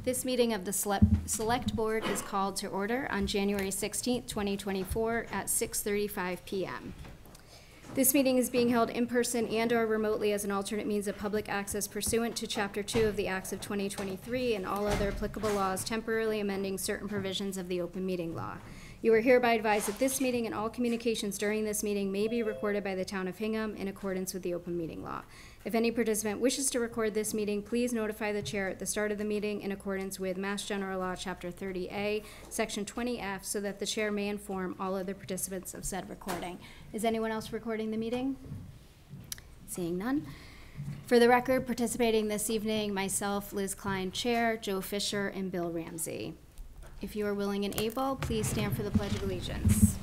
This meeting of the Select Board is called to order on January 16th, 2024 at 6:35 p.m. This meeting is being held in person and/or remotely as an alternate means of public access pursuant to Chapter 2 of the Acts of 2023 and all other applicable laws temporarily amending certain provisions of the open meeting law. You are hereby advised that this meeting and all communications during this meeting may be recorded by the Town of Hingham in accordance with the open meeting law. If any participant wishes to record this meeting, please notify the chair at the start of the meeting in accordance with Mass General Law, Chapter 30A, Section 20F, so that the chair may inform all other participants of said recording. Is anyone else recording the meeting? Seeing none. For the record, participating this evening, myself, Liz Klein, Chair, Joe Fisher, and Bill Ramsey. If you are willing and able, please stand for the Pledge of Allegiance.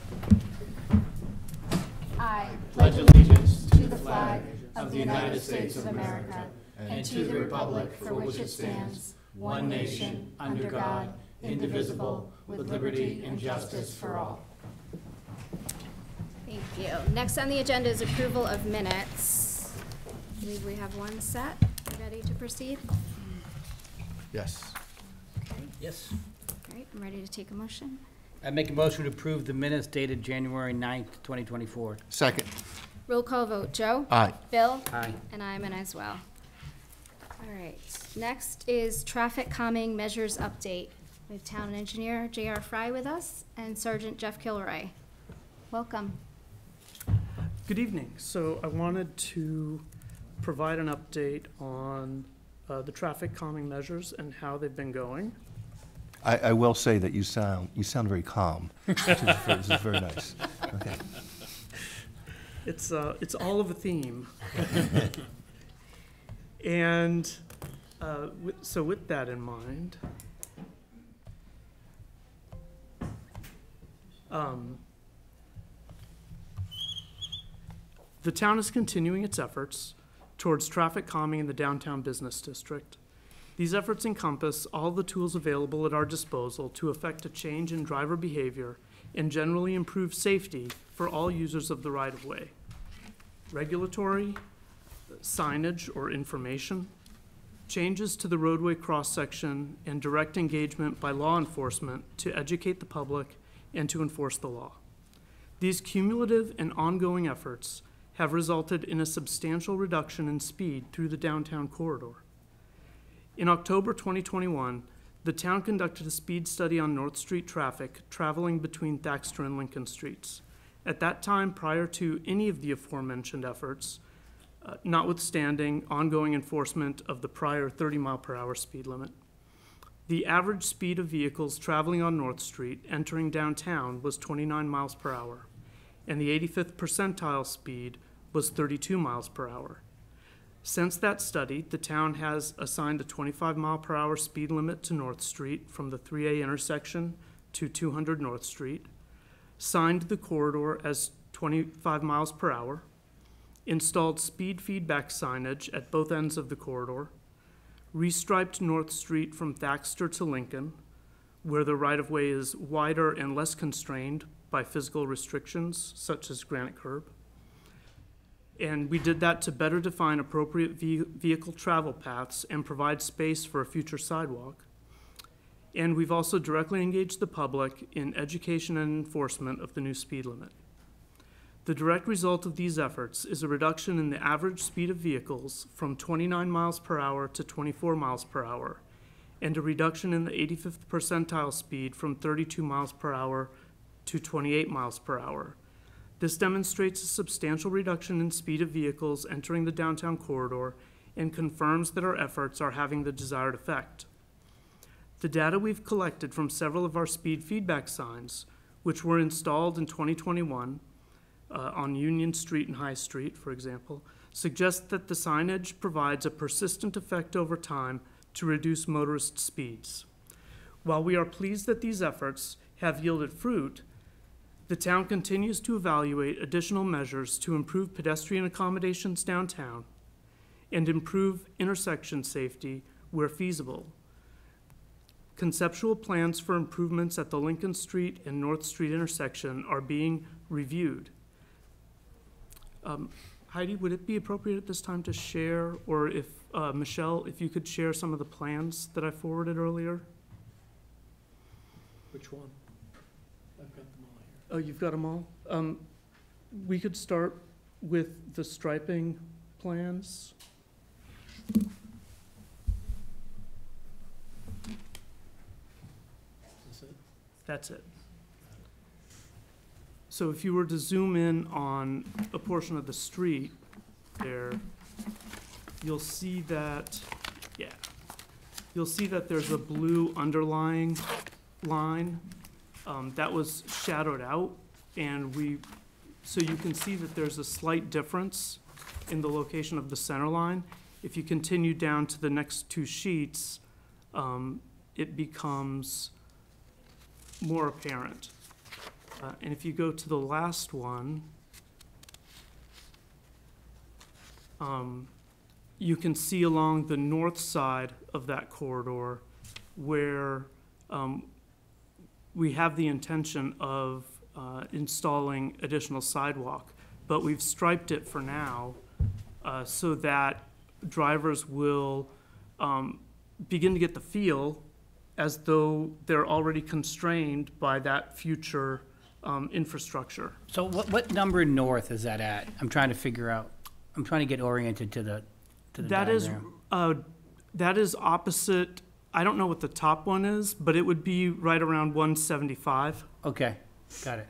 I pledge allegiance to the flag of the United States of America and to the republic for which it stands, one nation, under God, indivisible, with liberty and justice for all. Thank you. Next on the agenda is approval of minutes. I believe we have one set. Ready to proceed? Yes. Okay. Yes. All right, I'm ready to take a motion. I make a motion to approve the minutes dated January 9th, 2024. Second. Roll call vote. Joe? Aye. Bill? Aye. And I'm an as well. All right. Next is traffic calming measures update. We have Town Engineer J.R. Fry with us and Sergeant Jeff Kilroy. Welcome. Good evening. So I wanted to provide an update on the traffic calming measures and how they've been going. I will say that you sound very calm, which is very nice. Okay. It's all of a theme. And so with that in mind, the town is continuing its efforts towards traffic calming in the downtown business district. These efforts encompass all the tools available at our disposal to effect a change in driver behavior and generally improve safety for all users of the right-of-way. Regulatory, signage or information, changes to the roadway cross-section, and direct engagement by law enforcement to educate the public and to enforce the law. These cumulative and ongoing efforts have resulted in a substantial reduction in speed through the downtown corridor. In October 2021, the town conducted a speed study on North Street traffic traveling between Thaxter and Lincoln Streets. At that time, prior to any of the aforementioned efforts, notwithstanding ongoing enforcement of the prior 30-mile-per-hour speed limit, the average speed of vehicles traveling on North Street entering downtown was 29 miles per hour, and the 85th percentile speed was 32 miles per hour. Since that study, the town has assigned a 25-mile-per-hour speed limit to North Street from the 3A intersection to 200 North Street, signed the corridor as 25 miles per hour, installed speed feedback signage at both ends of the corridor, restriped North Street from Thaxter to Lincoln, where the right-of-way is wider and less constrained by physical restrictions, such as granite curb. And we did that to better define appropriate vehicle travel paths and provide space for a future sidewalk. And we've also directly engaged the public in education and enforcement of the new speed limit. The direct result of these efforts is a reduction in the average speed of vehicles from 29 miles per hour to 24 miles per hour, and a reduction in the 85th percentile speed from 32 miles per hour to 28 miles per hour. This demonstrates a substantial reduction in speed of vehicles entering the downtown corridor and confirms that our efforts are having the desired effect. The data we've collected from several of our speed feedback signs, which were installed in 2021 on Union Street and High Street, for example, suggest that the signage provides a persistent effect over time to reduce motorist speeds. While we are pleased that these efforts have yielded fruit, the town continues to evaluate additional measures to improve pedestrian accommodations downtown and improve intersection safety where feasible. Conceptual plans for improvements at the Lincoln Street and North Street intersection are being reviewed. Heidi, would it be appropriate at this time to share, or if, Michelle, if you could share some of the plans that I forwarded earlier? Which one? I've got them all here. Oh, you've got them all? We could start with the striping plans. Is this it? That's it. So if you were to zoom in on a portion of the street there, you'll see that, yeah, you'll see that there's a blue underlying line that was shadowed out, and so you can see that there's a slight difference in the location of the center line. If you continue down to the next two sheets, it becomes more apparent. And if you go to the last one, you can see along the north side of that corridor where we have the intention of installing additional sidewalk, but we've striped it for now so that drivers will begin to get the feel as though they're already constrained by that future infrastructure. So what number north is that at? I'm trying to figure out, I'm trying to get oriented to the diagram. That is opposite, I don't know what the top one is, but it would be right around 175. Okay, got it.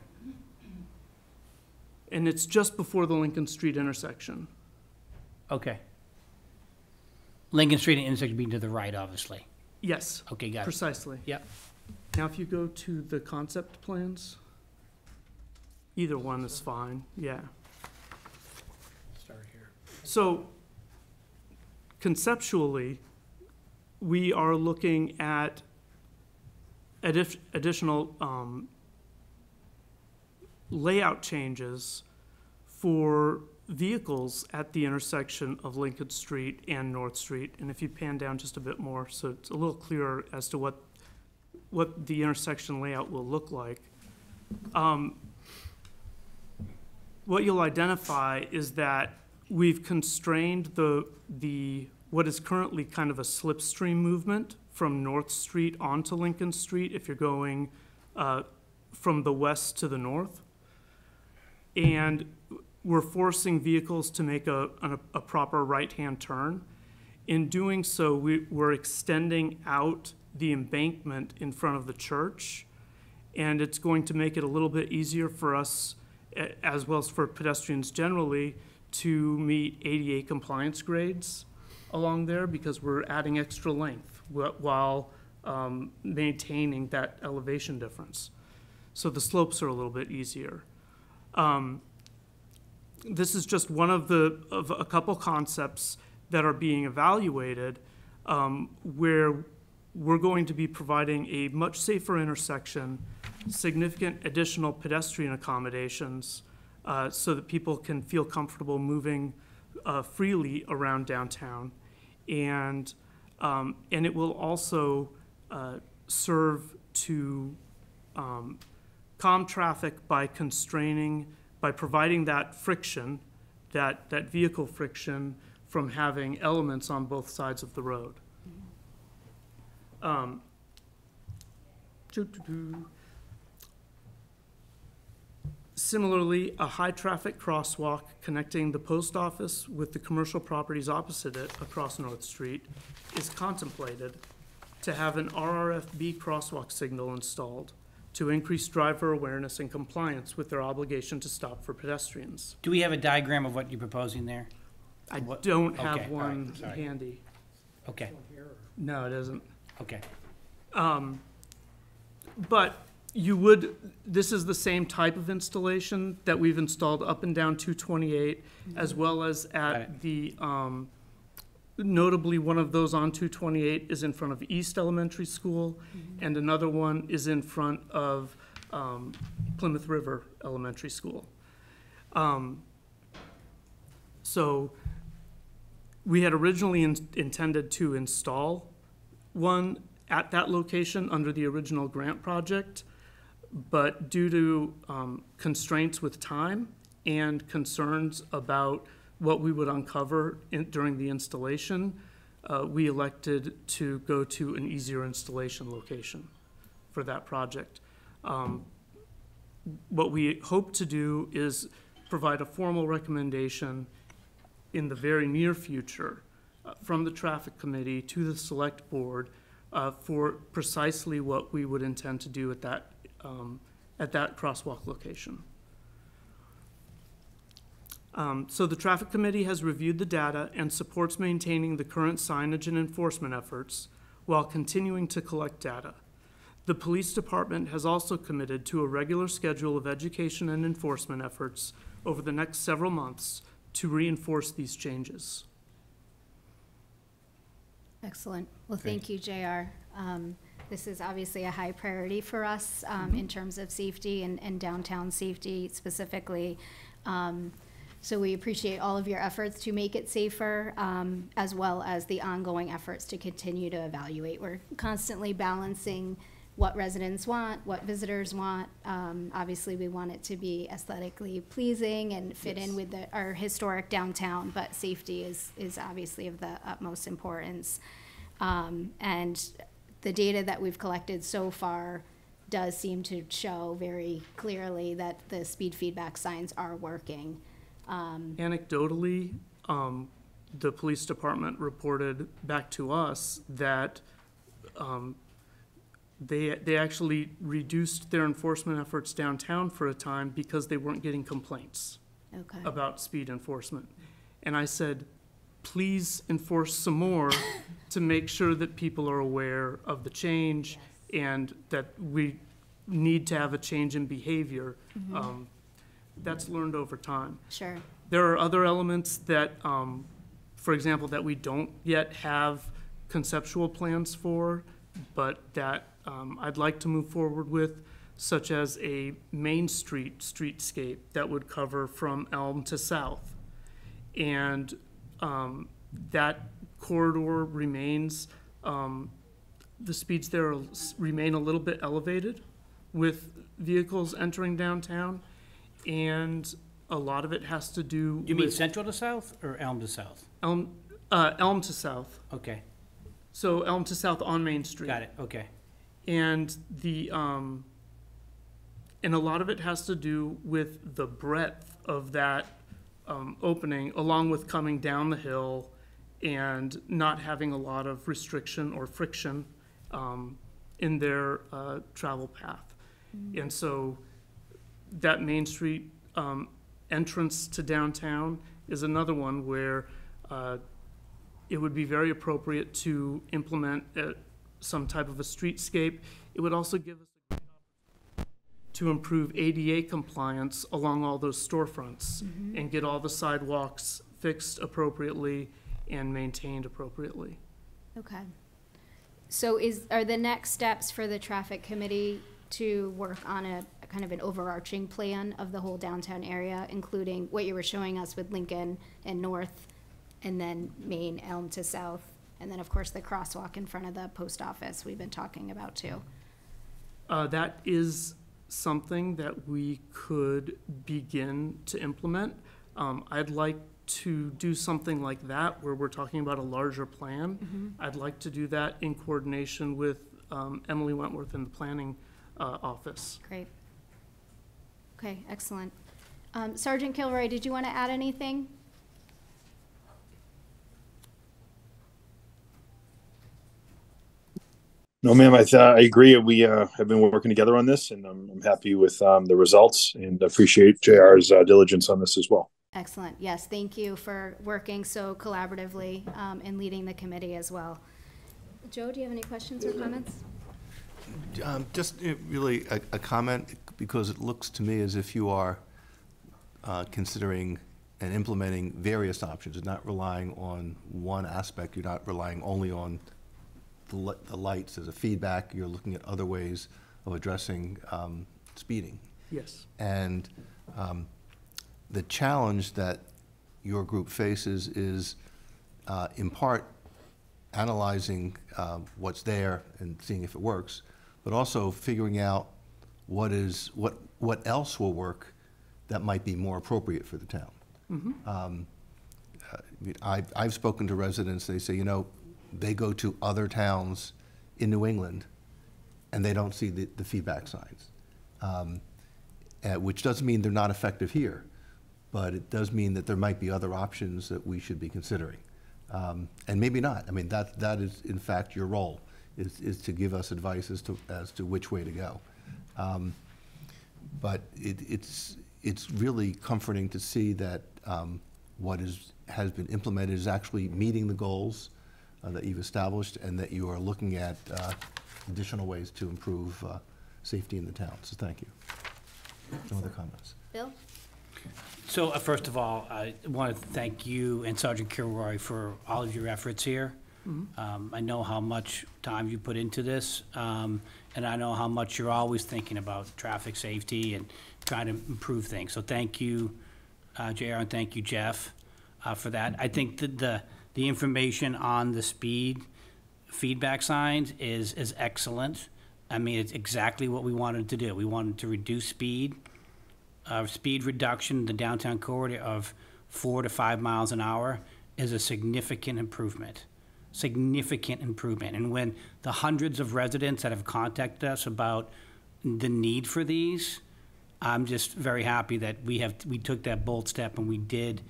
And it's just before the Lincoln Street intersection. Okay. Lincoln Street and intersection being to the right, obviously. Yes, Okay, got it. precisely. Yep. Now, if you go to the concept plans, either one is fine, yeah. Start here. So conceptually, we are looking at additional layout changes for vehicles at the intersection of Lincoln Street and North Street. And if you pan down just a bit more, so it's a little clearer as to what the intersection layout will look like. What you'll identify is that we've constrained what is currently kind of a slipstream movement from North Street onto Lincoln Street if you're going from the west to the north. And we're forcing vehicles to make a proper right-hand turn. In doing so, we're extending out the embankment in front of the church, and it's going to make it a little bit easier for us, as well as for pedestrians generally, to meet ADA compliance grades along there, because we're adding extra length while maintaining that elevation difference. So the slopes are a little bit easier. This is just one of a couple concepts that are being evaluated, where we're going to be providing a much safer intersection, significant additional pedestrian accommodations, so that people can feel comfortable moving freely around downtown, and it will also serve to calm traffic by providing that friction, that vehicle friction, from having elements on both sides of the road. Similarly, a high-traffic crosswalk connecting the post office with the commercial properties opposite it across North Street is contemplated to have an RRFB crosswalk signal installed to increase driver awareness and compliance with their obligation to stop for pedestrians. Do we have a diagram of what you're proposing there? I What- don't okay, have all right, one sorry. handy. Okay, No, it isn't. okay. But this is the same type of installation that we've installed up and down 228, as well as Got at the, notably, one of those on 228 is in front of East Elementary School, and another one is in front of Plymouth River Elementary School. So we had originally intended to install one at that location under the original grant project, but due to constraints with time and concerns about what we would uncover during the installation, we elected to go to an easier installation location for that project. What we hope to do is provide a formal recommendation in the very near future from the traffic committee to the select board for precisely what we would intend to do at that crosswalk location. So the traffic committee has reviewed the data and supports maintaining the current signage and enforcement efforts while continuing to collect data. The police department has also committed to a regular schedule of education and enforcement efforts over the next several months to reinforce these changes. Excellent. Well, thank you, JR. This is obviously a high priority for us in terms of safety and downtown safety specifically. So we appreciate all of your efforts to make it safer, as well as the ongoing efforts to continue to evaluate. We're constantly balancing what residents want, what visitors want. Obviously, we want it to be aesthetically pleasing and fit in with our historic downtown, but safety is obviously of the utmost importance. And the data that we've collected so far does seem to show very clearly that the speed feedback signs are working. Anecdotally, the police department reported back to us that they actually reduced their enforcement efforts downtown for a time because they weren't getting complaints about speed enforcement. And I said, please enforce some more to make sure that people are aware of the change and that we need to have a change in behavior. That's learned over time. Sure. There are other elements that, for example, that we don't yet have conceptual plans for, but that I'd like to move forward with, such as a Main Street streetscape that would cover from Elm to South. And that corridor remains, the speeds there remain a little bit elevated with vehicles entering downtown. And a lot of it has to do with... You mean Central to South or Elm to South? Elm to South. Okay, So Elm to South on Main Street. got it, okay. And and a lot of it has to do with the breadth of that opening, along with coming down the hill and not having a lot of restriction or friction in their travel path. And so that Main Street entrance to downtown is another one where it would be very appropriate to implement some type of a streetscape. It would also give us a great opportunity to improve ADA compliance along all those storefronts and get all the sidewalks fixed appropriately and maintained appropriately. Okay. So are the next steps for the traffic committee to work on a kind of an overarching plan of the whole downtown area, including what you were showing us with Lincoln and North, and then Main, Elm to South, and then, of course, the crosswalk in front of the post office we've been talking about, too? That is something that we could begin to implement. I'd like to do something like that where we're talking about a larger plan. I'd like to do that in coordination with Emily Wentworth in the planning office. Great. Okay, excellent. Sergeant Kilroy, did you want to add anything? No, ma'am, I agree. We have been working together on this, and I'm happy with the results and appreciate JR's diligence on this as well. Excellent. Yes, thank you for working so collaboratively and leading the committee as well. Joe, do you have any questions or comments? Just really a comment, because it looks to me as if you are considering and implementing various options, and not relying on one aspect. You're not relying only on the lights as a feedback. You're looking at other ways of addressing speeding. Yes. And the challenge that your group faces is, in part, analyzing what's there and seeing if it works, but also figuring out what else will work that might be more appropriate for the town. mean, I've spoken to residents, they say, you know, they go to other towns in New England, and they don't see the feedback signs. Which doesn't mean they're not effective here, but it does mean that there might be other options that we should be considering. And maybe not. I mean, that is, in fact, your role, is to give us advice as to which way to go. But it's really comforting to see that what has been implemented is actually meeting the goals that you've established, and that you are looking at additional ways to improve safety in the town. So thank you. No other comments? Bill? So first of all, I want to thank you and Sergeant Kilroy for all of your efforts here. I know how much time you put into this, and I know how much you're always thinking about traffic safety and trying to improve things. So thank you, JR, and thank you, Jeff, for that. I think that the information on the speed feedback signs is excellent. I mean, it's exactly what we wanted to do. We wanted to reduce speed. Speed reduction in the downtown corridor of 4 to 5 miles an hour is a significant improvement. Significant improvement. And when the hundreds of residents that have contacted us about the need for these, I'm just very happy that we took that bold step and we did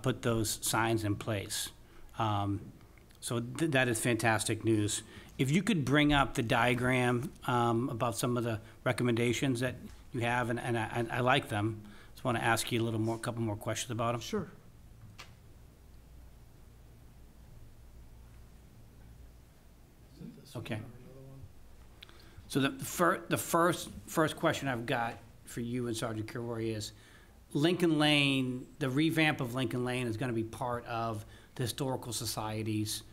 put those signs in place. So that is fantastic news. If you could bring up the diagram about some of the recommendations that you have, and I like them. Just want to ask you a couple more questions about them. Sure. Okay. So the first question I've got for you and Sergeant Kilroy is, Lincoln Lane, the revamp of Lincoln Lane is going to be part of the Historical Society's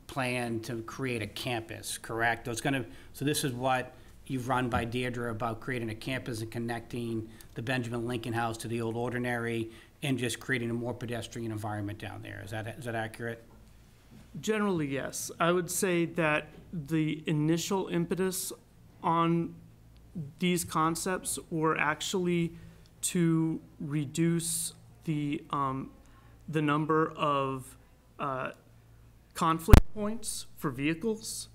plan to create a campus, correct? So this is what you've run by Deirdre about creating a campus and connecting the Benjamin Lincoln House to the Old Ordinary and just creating a more pedestrian environment down there. Is that accurate? Generally, yes. I would say that the initial impetus on these concepts were actually to reduce the number of conflict points for vehicles.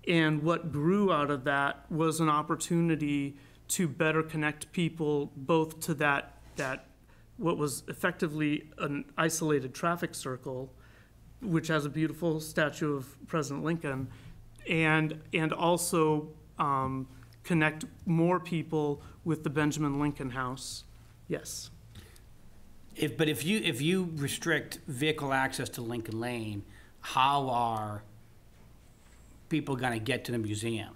And what grew out of that was an opportunity to better connect people both to that what was effectively an isolated traffic circle, which has a beautiful statue of President Lincoln, and also connect more people with the Benjamin Lincoln House. Yes. But if you restrict vehicle access to Lincoln Lane, how are people going to get to the museum?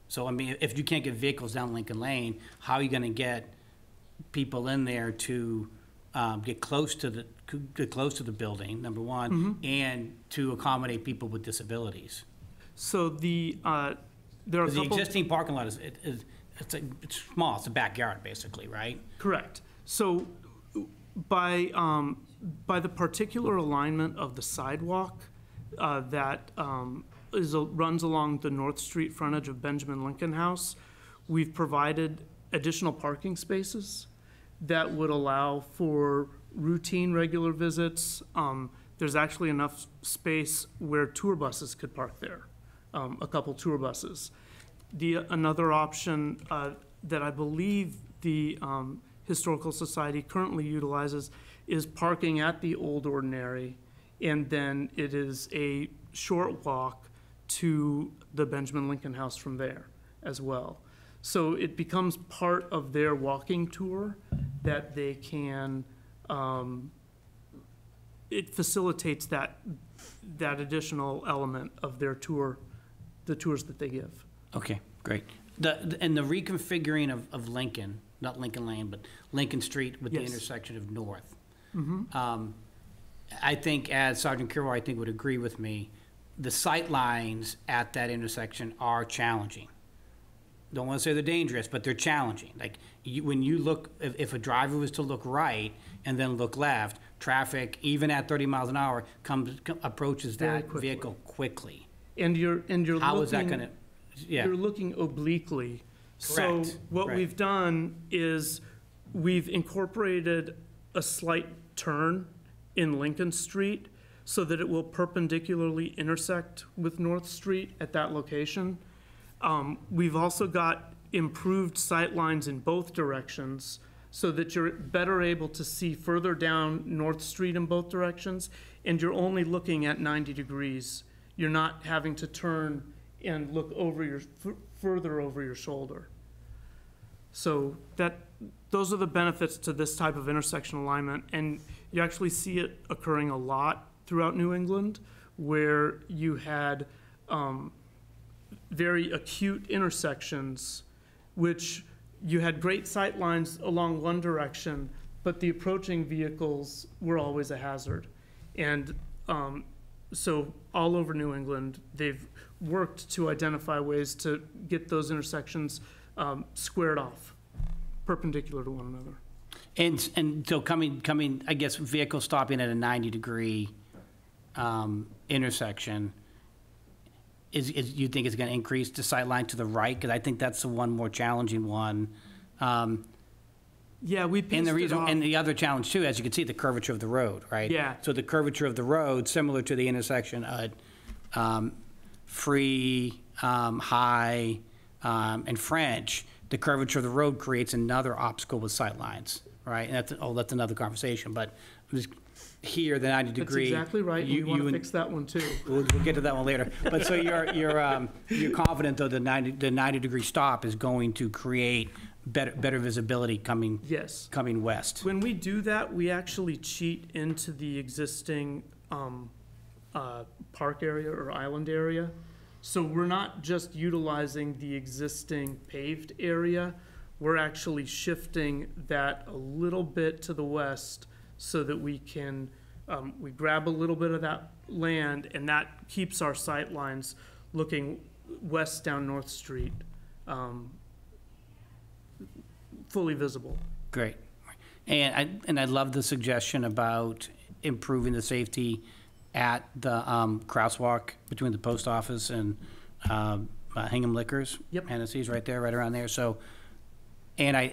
So I mean, if you can't get vehicles down Lincoln Lane, how are you going to get people in there to get close to the building, number one, and to accommodate people with disabilities? So there are the existing parking lot is small. It's a backyard, basically, right? Correct. So by the particular alignment of the sidewalk that runs along the North Street frontage of Benjamin Lincoln House, we've provided additional parking spaces that would allow for routine regular visits. There's actually enough space where tour buses could park there, a couple tour buses. Another option that I believe the Historical Society currently utilizes is parking at the Old Ordinary, and then it is a short walk to the Benjamin Lincoln House from there as well. So it becomes part of their walking tour that they can, it facilitates that additional element of their tour, the tours that they give. Okay, great. And the reconfiguring of Lincoln, not Lincoln Lane, but Lincoln Street with the intersection of North. I think, as Sergeant Kilroy, I think, would agree with me, the sight lines at that intersection are challenging. Don't want to say they're dangerous, but they're challenging. Like, when you look, if a driver was to look right and then look left, traffic, even at 30 miles an hour, approaches that vehicle quickly. And you're How looking, is that going to? Yeah. You're looking obliquely. Correct. So what we've done is we've incorporated a slight turn in Lincoln Street so that it will perpendicularly intersect with North Street at that location. We've also got improved sight lines in both directions so that you're better able to see further down North Street in both directions, and you're only looking at 90 degrees. You're not having to turn and look over your, further over your shoulder. So those are the benefits to this type of intersection alignment, and you actually see it occurring a lot throughout New England, where you had very acute intersections, which you had great sight lines along one direction, but the approaching vehicles were always a hazard. And so all over New England, they've worked to identify ways to get those intersections squared off, perpendicular to one another. And so coming, I guess, vehicle stopping at a 90-degree intersection, you think it's going to increase the sight line to the right? Because I think that's the one more challenging one. Yeah, we And the reason, and the other challenge too, as you can see, the curvature of the road, right? Yeah. So the curvature of the road, similar to the intersection at Free, High, and French, the curvature of the road creates another obstacle with sight lines, right? And that's another conversation. But here, the 90-degree. That's exactly right. You want to fix that one too. We'll get to that one later. But so you're confident though the 90-degree stop is going to create better visibility coming west. When we do that, we actually cheat into the existing park area or island area. So we're not just utilizing the existing paved area, we're actually shifting that a little bit to the west so that we can, we grab a little bit of that land, and that keeps our sight lines looking west down North Street, fully visible. Great. And I love the suggestion about improving the safety at the crosswalk between the post office and Hingham Liquors. Yep. Hennessy's right there, right around there. So, and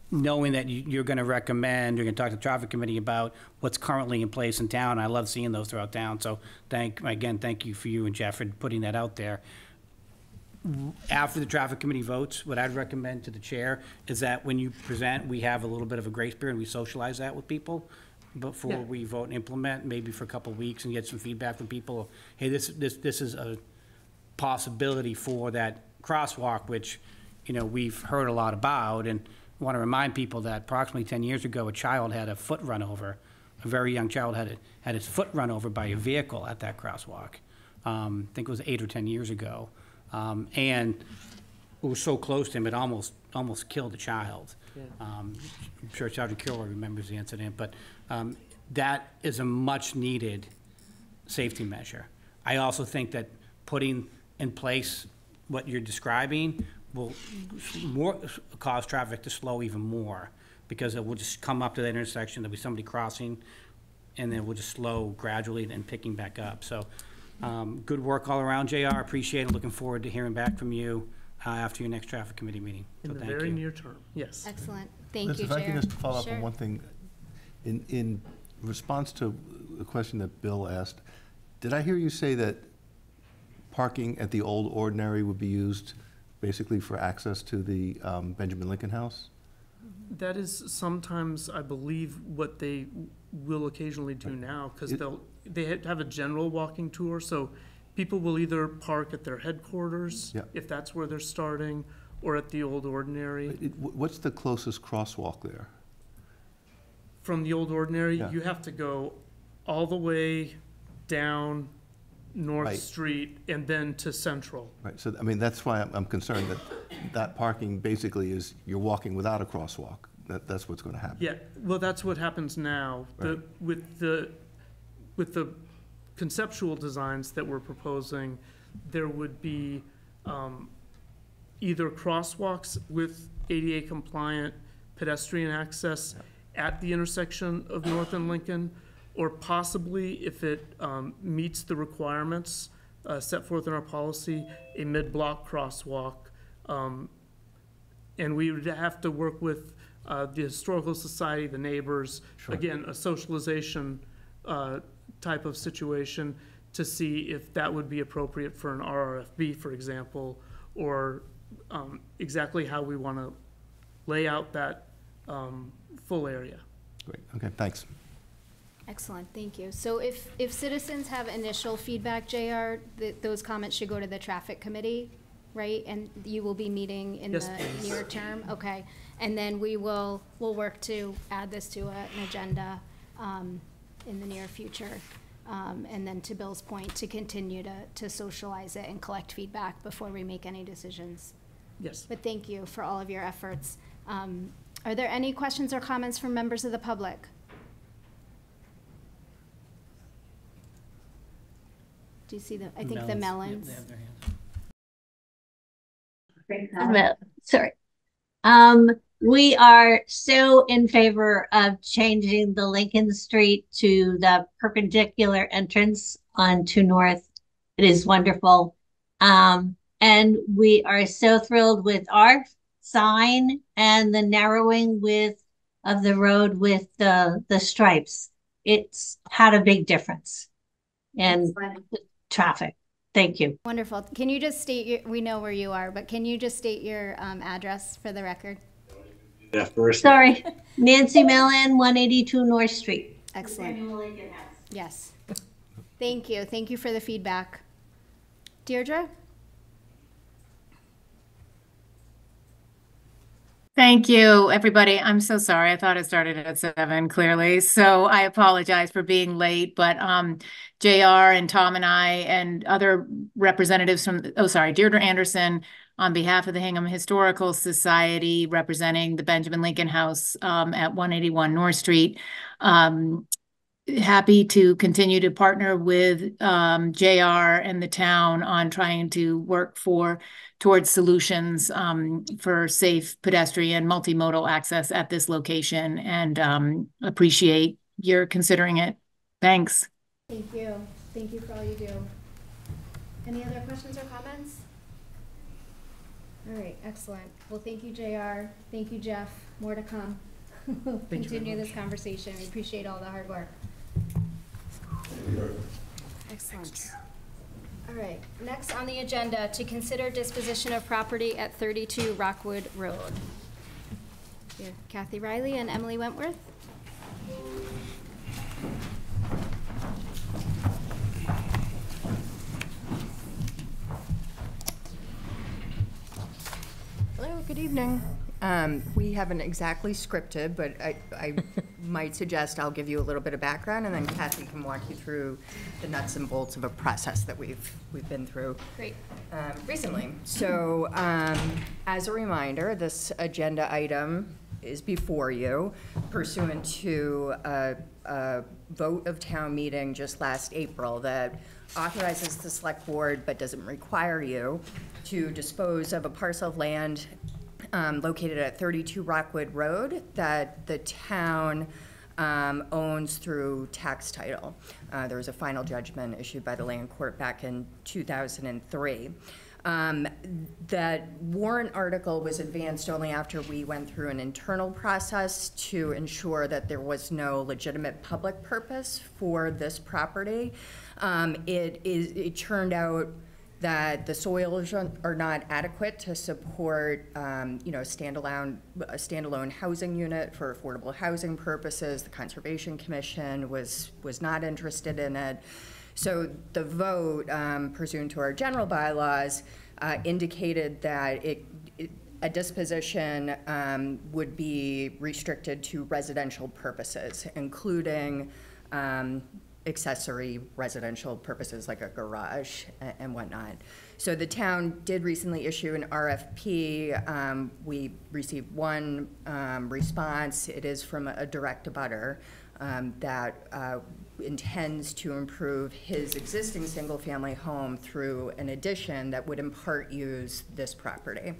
knowing that you're going to recommend, you're going to talk to the traffic committee about what's currently in place in town. I love seeing those throughout town. So thank you for you and Jeff for putting that out there. After the traffic committee votes, what I'd recommend to the chair is that when you present, we have a little bit of a grace period and we socialize that with people before we vote and implement, maybe for a couple of weeks, and get some feedback from people. Hey, this is a possibility for that crosswalk, which, we've heard a lot about. And I want to remind people that approximately 10 years ago, a child had a foot run over. A very young child had his foot run over by a vehicle at that crosswalk. I think it was 8 or 10 years ago. And it was so close to him, it almost killed the child. Yeah. I'm sure Sergeant Kilroy remembers the incident, but that is a much-needed safety measure. I also think that putting in place what you're describing will cause traffic to slow even more, because it will just come up to the intersection, there'll be somebody crossing, and then we'll just slow gradually and picking back up. So good work all around, JR. Appreciate it. Looking forward to hearing back from you after your next traffic committee meeting. In the very near term, yes. Excellent. Thank you, If Chair. I can just follow up Sure. on one thing. In response to a question that Bill asked, did I hear you say that parking at the old Ordinary would be used basically for access to the Benjamin Lincoln House? That is sometimes, I believe, what they will occasionally do now, because they have a general walking tour, so people will either park at their headquarters, if that's where they're starting, or at the old Ordinary. What's the closest crosswalk there? From the old Ordinary, Yeah. you have to go all the way down North Right. Street and then to Central. Right, so, that's why I'm concerned that parking basically is, you're walking without a crosswalk. That's what's going to happen. Yeah, well, that's what happens now. Right. With the conceptual designs that we're proposing, there would be either crosswalks with ADA compliant pedestrian access at the intersection of North and Lincoln, or possibly, if it meets the requirements set forth in our policy, a mid-block crosswalk. And we would have to work with the Historical Society, the neighbors, Sure. again, a socialization type of situation to see if that would be appropriate for an RRFB, for example, or exactly how we want to lay out that full area. Great, okay, thanks. Excellent, thank you. So if citizens have initial feedback, JR, those comments should go to the traffic committee, right? And you will be meeting in Yes, the please. near term? Okay. And then we'll work to add this to an agenda in the near future. And then to Bill's point, to continue to socialize it and collect feedback before we make any decisions. Yes. But thank you for all of your efforts. Are there any questions or comments from members of the public? Do you see the, I think the melons. They have their hands. Sorry. We are so in favor of changing the Lincoln Street to the perpendicular entrance onto North. It is wonderful. And we are so thrilled with our sign and the narrowing of the road with the stripes. It's had a big difference in traffic. Thank you. Wonderful. Can you just state we know where you are, but can you just state your address for the record? Yeah, first. Sorry, Nancy Mellon, 182 North Street. Excellent. Yes. Thank you. Thank you for the feedback. Deirdre? Thank you, everybody. I'm so sorry. I thought it started at 7, clearly. So I apologize for being late, but JR and Tom and I and other representatives from, Deirdre Anderson on behalf of the Hingham Historical Society, representing the Benjamin Lincoln House at 181 North Street. Happy to continue to partner with JR and the town on trying to work towards solutions for safe pedestrian multimodal access at this location, and appreciate your considering it. Thanks. Thank you. Thank you for all you do. Any other questions or comments? All right, excellent. Well, thank you, JR. Thank you, Jeff. More to come. We'll continue this conversation. We appreciate all the hard work. Excellent. All right, next on the agenda, to consider disposition of property at 32 Rockwood Road. We have Kathy Riley and Emily Wentworth. Hello, good evening. We haven't exactly scripted, but I might suggest I'll give you a little bit of background, and then Kathy can walk you through the nuts and bolts of a process that we've been through. Great. Recently. So, as a reminder, this agenda item is before you pursuant to a vote of town meeting just last April that authorizes the select board but doesn't require you to dispose of a parcel of land located at 32 Rockwood Road that the town owns through tax title. There was a final judgment issued by the land court back in 2003. That warrant article was advanced only after we went through an internal process to ensure that there was no legitimate public purpose for this property. It turned out that the soils are not adequate to support, a standalone housing unit for affordable housing purposes. The Conservation Commission was not interested in it. So the vote, pursuant to our general bylaws, indicated that a disposition would be restricted to residential purposes, including accessory residential purposes like a garage and whatnot. So the town did recently issue an RFP. We received one response. It is from a direct abutter that intends to improve his existing single-family home through an addition that would in part use this property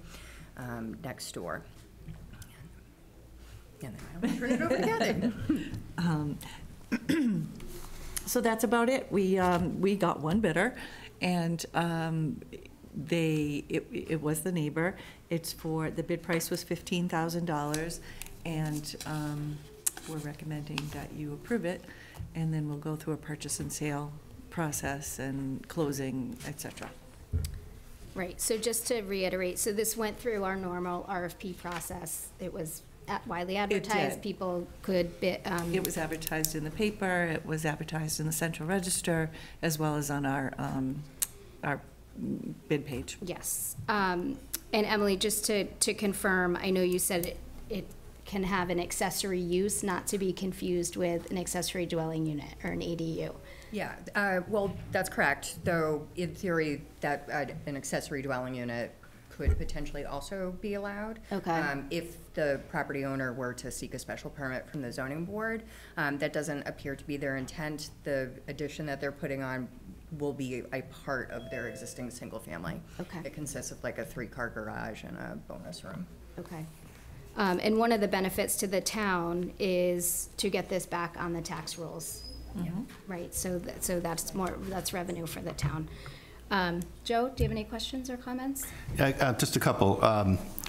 next door. And then I'll turn it over to Kathy. So that's about it. We got one bidder, and it was the neighbor. The bid price was $15,000, and we're recommending that you approve it. and then we'll go through a purchase and sale process and closing, et cetera. Right, so just to reiterate, so this went through our normal RFP process. It was widely advertised, did. people could bid. It was advertised in the paper, it was advertised in the Central Register, as well as on our bid page. Yes. And Emily, just to confirm, I know you said it can have an accessory use, not to be confused with an accessory dwelling unit or an ADU. Yeah, well, that's correct, though in theory, that an accessory dwelling unit could potentially also be allowed. Okay. If the property owner were to seek a special permit from the zoning board. That doesn't appear to be their intent. The addition that they're putting on will be a part of their existing single family. Okay. It consists of like a 3-car garage and a bonus room. Okay. And one of the benefits to the town is to get this back on the tax rolls. Right, so that's revenue for the town. Joe, do you have any questions or comments? Yeah, just a couple.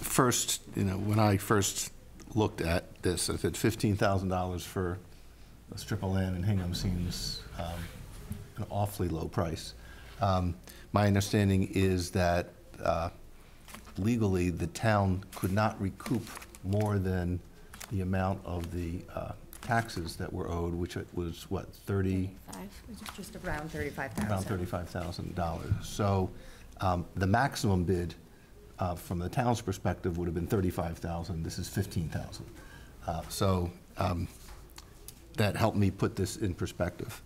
First, when I first looked at this, I said $15,000 for a strip of land in Hingham seems an awfully low price. My understanding is that legally the town could not recoup more than the amount of the taxes that were owed, which was what, 30? Just around $35,000. Around $35,000. So the maximum bid from the town's perspective would have been $35,000. This is $15,000. So that helped me put this in perspective.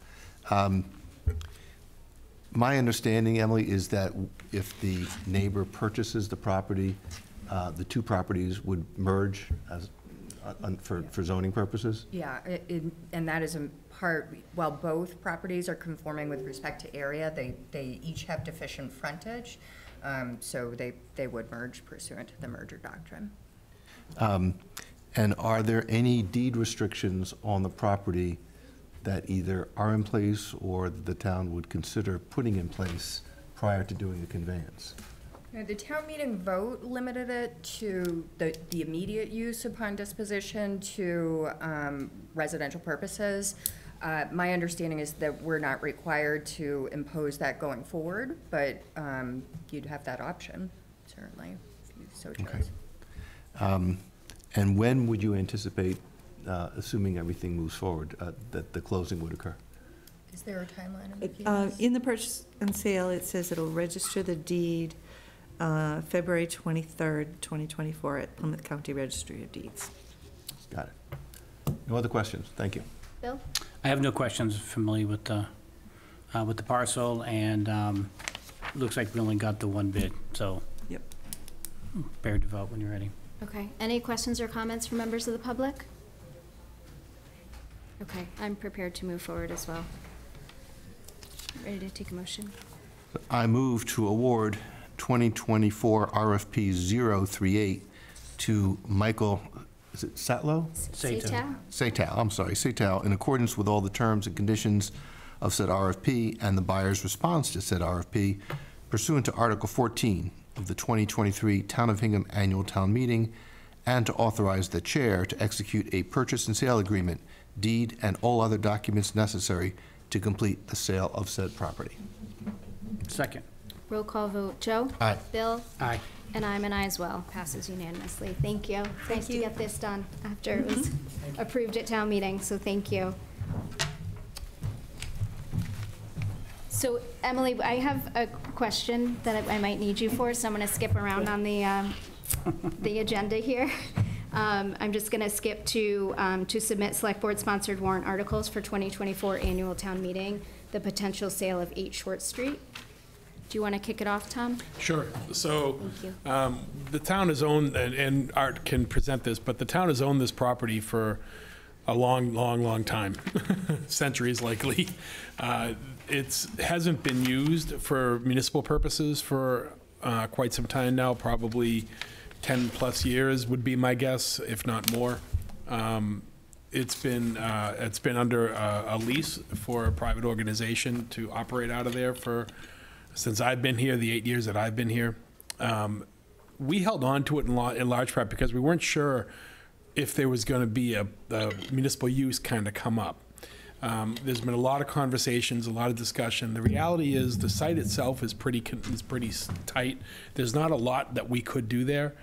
My understanding, Emily, is that if the neighbor purchases the property, the two properties would merge as for zoning purposes? Yeah, and that is in part, while both properties are conforming with respect to area, they each have deficient frontage, so they would merge pursuant to the merger doctrine. And are there any deed restrictions on the property that either are in place or the town would consider putting in place prior to doing the conveyance? The town meeting vote limited it to the immediate use upon disposition to residential purposes. My understanding is that we're not required to impose that going forward, but you'd have that option, certainly, if you so chose. Okay. And when would you anticipate, assuming everything moves forward, that the closing would occur? Is there a timeline in the piece? In the purchase and sale, it says it'll register the deed February 23rd, 2024 at Plymouth County Registry of Deeds. Got it. No other questions? Thank you. Bill? I have no questions. Familiar with the parcel, and looks like we only got the one bid, so. Yep. Prepared to vote when you're ready. Okay, any questions or comments from members of the public? Okay, I'm prepared to move forward as well. Ready to take a motion? I move to award 2024 RFP 038 to Michael, is it Satlow? Satow, I'm sorry, Satow, in accordance with all the terms and conditions of said RFP and the buyer's response to said RFP pursuant to Article 14 of the 2023 Town of Hingham Annual Town Meeting, and to authorize the chair to execute a purchase and sale agreement, deed, and all other documents necessary to complete the sale of said property. Second. Roll call vote. Joe? Aye. Bill? Aye. And I'm an aye as well. Passes unanimously. Thank you. Nice to get this done after it was approved at town meeting, so thank you. So Emily, I have a question that I might need you for, so I'm going to skip around on the agenda here. I'm just going to skip to submit select board sponsored warrant articles for 2024 annual town meeting, the potential sale of 8 Short Street. Do you want to kick it off, Tom? Sure. So Thank you. the town has owned, and Art can present this, but the town has owned this property for a long time, centuries likely. It hasn't been used for municipal purposes for quite some time now, probably 10 plus years would be my guess, if not more. It's been under a lease for a private organization to operate out of there since I've been here, the 8 years that I've been here. We held on to it in large part because we weren't sure if there was going to be a municipal use kind of come up. There's been a lot of conversations, a lot of discussion. The reality is the site itself is pretty tight. There's not a lot that we could do there.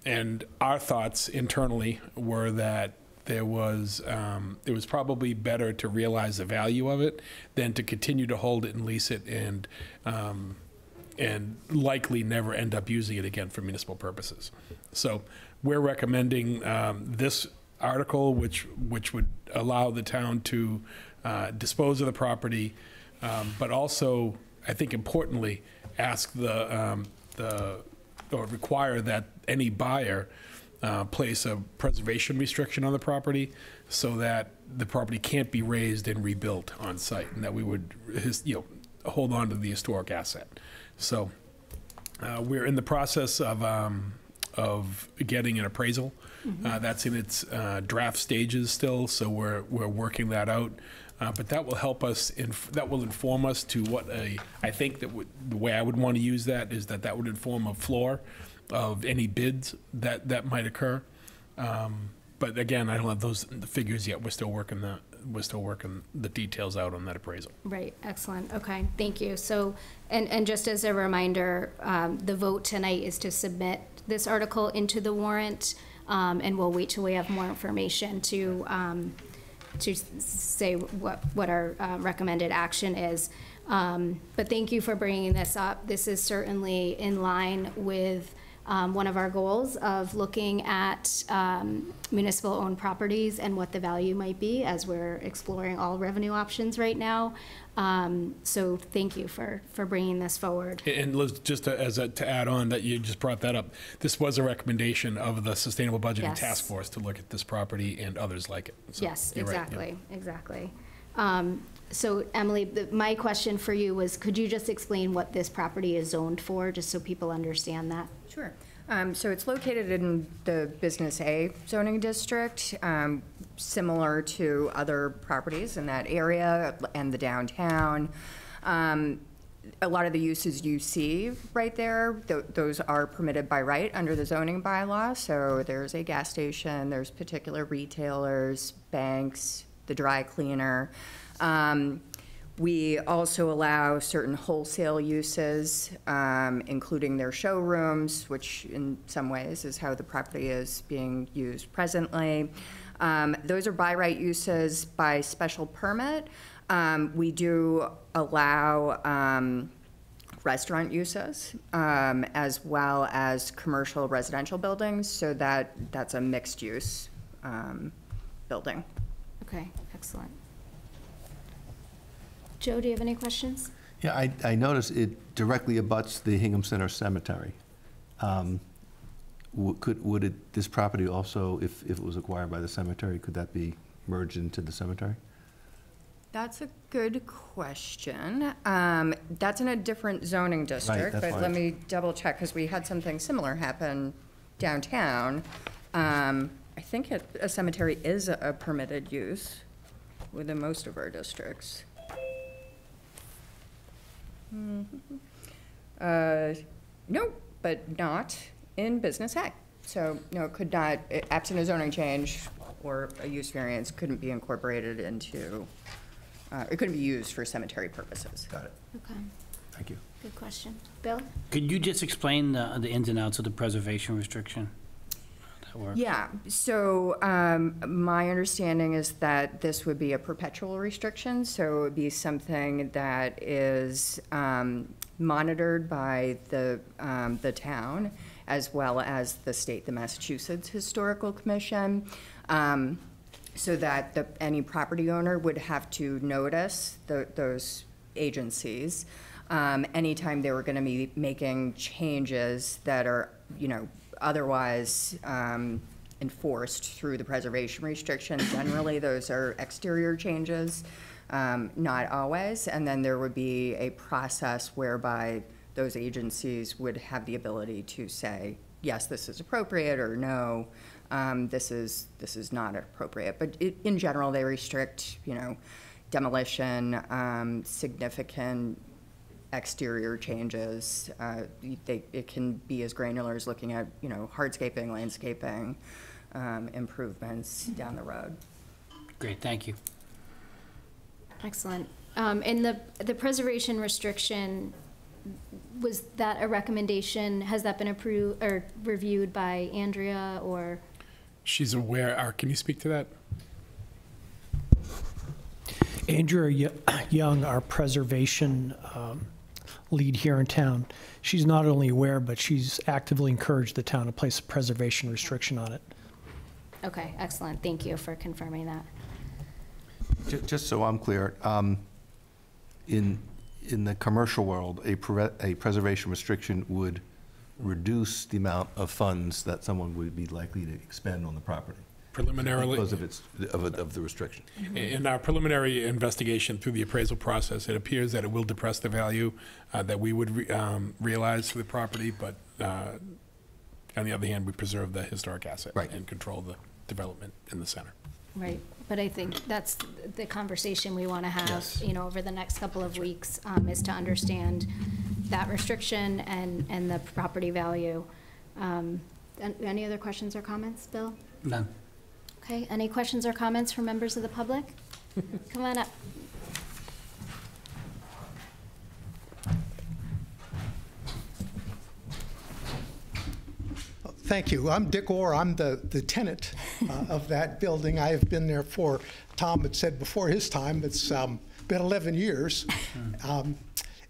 And our thoughts internally were that it was probably better to realize the value of it than to continue to hold it and lease it and likely never end up using it again for municipal purposes. So we're recommending this article, which would allow the town to dispose of the property, but also, I think importantly, ask or require that any buyer place a preservation restriction on the property so that the property can't be raised and rebuilt on site, and that we would hold on to the historic asset. So we're in the process of getting an appraisal. That's in its draft stages still, so we're working that out. But that will help us, that will inform us to what I think that the way I would want to use that is that would inform a floor of any bids that might occur. But again, I don't have the figures yet. We're still working the details out on that appraisal. Right, excellent, okay, thank you. So, and just as a reminder, the vote tonight is to submit this article into the warrant, and we'll wait till we have more information to say what our recommended action is. But thank you for bringing this up. This is certainly in line with one of our goals of looking at municipal-owned properties and what the value might be as we're exploring all revenue options right now. So thank you for bringing this forward. And Liz, just to add on that you just brought that up, this was a recommendation of the Sustainable Budgeting Task Force to look at this property and others like it. So yes, exactly, right, yeah. Exactly. So Emily, my question for you was, could you just explain what this property is zoned for, just so people understand that? Sure. So it's located in the Business A zoning district, similar to other properties in that area and the downtown. A lot of the uses you see right there, those are permitted by right under the zoning bylaw. So there's a gas station, there's particular retailers, banks, the dry cleaner. We also allow certain wholesale uses, including their showrooms, which in some ways is how the property is being used presently. Those are by right uses by special permit. We do allow restaurant uses, as well as commercial residential buildings, so that's a mixed use building. Okay, excellent. Joe, do you have any questions? Yeah, I noticed it directly abuts the Hingham Center Cemetery. This property also, if it was acquired by the cemetery, could that be merged into the cemetery? That's a good question. That's in a different zoning district, that's but why let me double check, because we had something similar happen downtown. I think a cemetery is a permitted use within most of our districts. No, but not in Business A. So, no, it could not, absent a zoning change or a use variance, couldn't be incorporated into, it couldn't be used for cemetery purposes. Got it. Okay, Thank you. good question. Bill? Could you just explain the ins and outs of the preservation restriction? How that works? Yeah, so my understanding is that this would be a perpetual restriction, so it would be something that is monitored by the town, as well as the state, the Massachusetts Historical Commission, so that any property owner would have to notice those agencies anytime they were going to be making changes that are, otherwise enforced through the preservation restriction. Generally, those are exterior changes, not always. And then there would be a process whereby those agencies would have the ability to say, yes, this is appropriate, or no, this is not appropriate. But in general, they restrict, demolition, significant exterior changes. It can be as granular as looking at, hardscaping, landscaping, improvements down the road. Great, thank you. Excellent. And the preservation restriction, was that a recommendation? Has that been approved or reviewed by Andrea or? She's aware. Can you speak to that? Andrea Young, our preservation lead here in town, she's not only aware, but she's actively encouraged the town to place a preservation restriction on it. Okay, excellent. Thank you for confirming that. Just so I'm clear, in the commercial world, a preservation restriction would reduce the amount of funds that someone would be likely to expend on the property. Preliminarily, because of the restriction. in our preliminary investigation through the appraisal process, it appears that it will depress the value that we would realize for the property, but on the other hand, we preserve the historic asset and control the development in the center. Right, but I think that's the conversation we want to have, you know, over the next couple of weeks, is to understand that restriction and the property value. Any other questions or comments, Bill? None. Okay, any questions or comments from members of the public? Come on up. Thank you. I'm Dick Orr. I'm the tenant of that building. I have been there for, Tom had said before his time, it's been 11 years.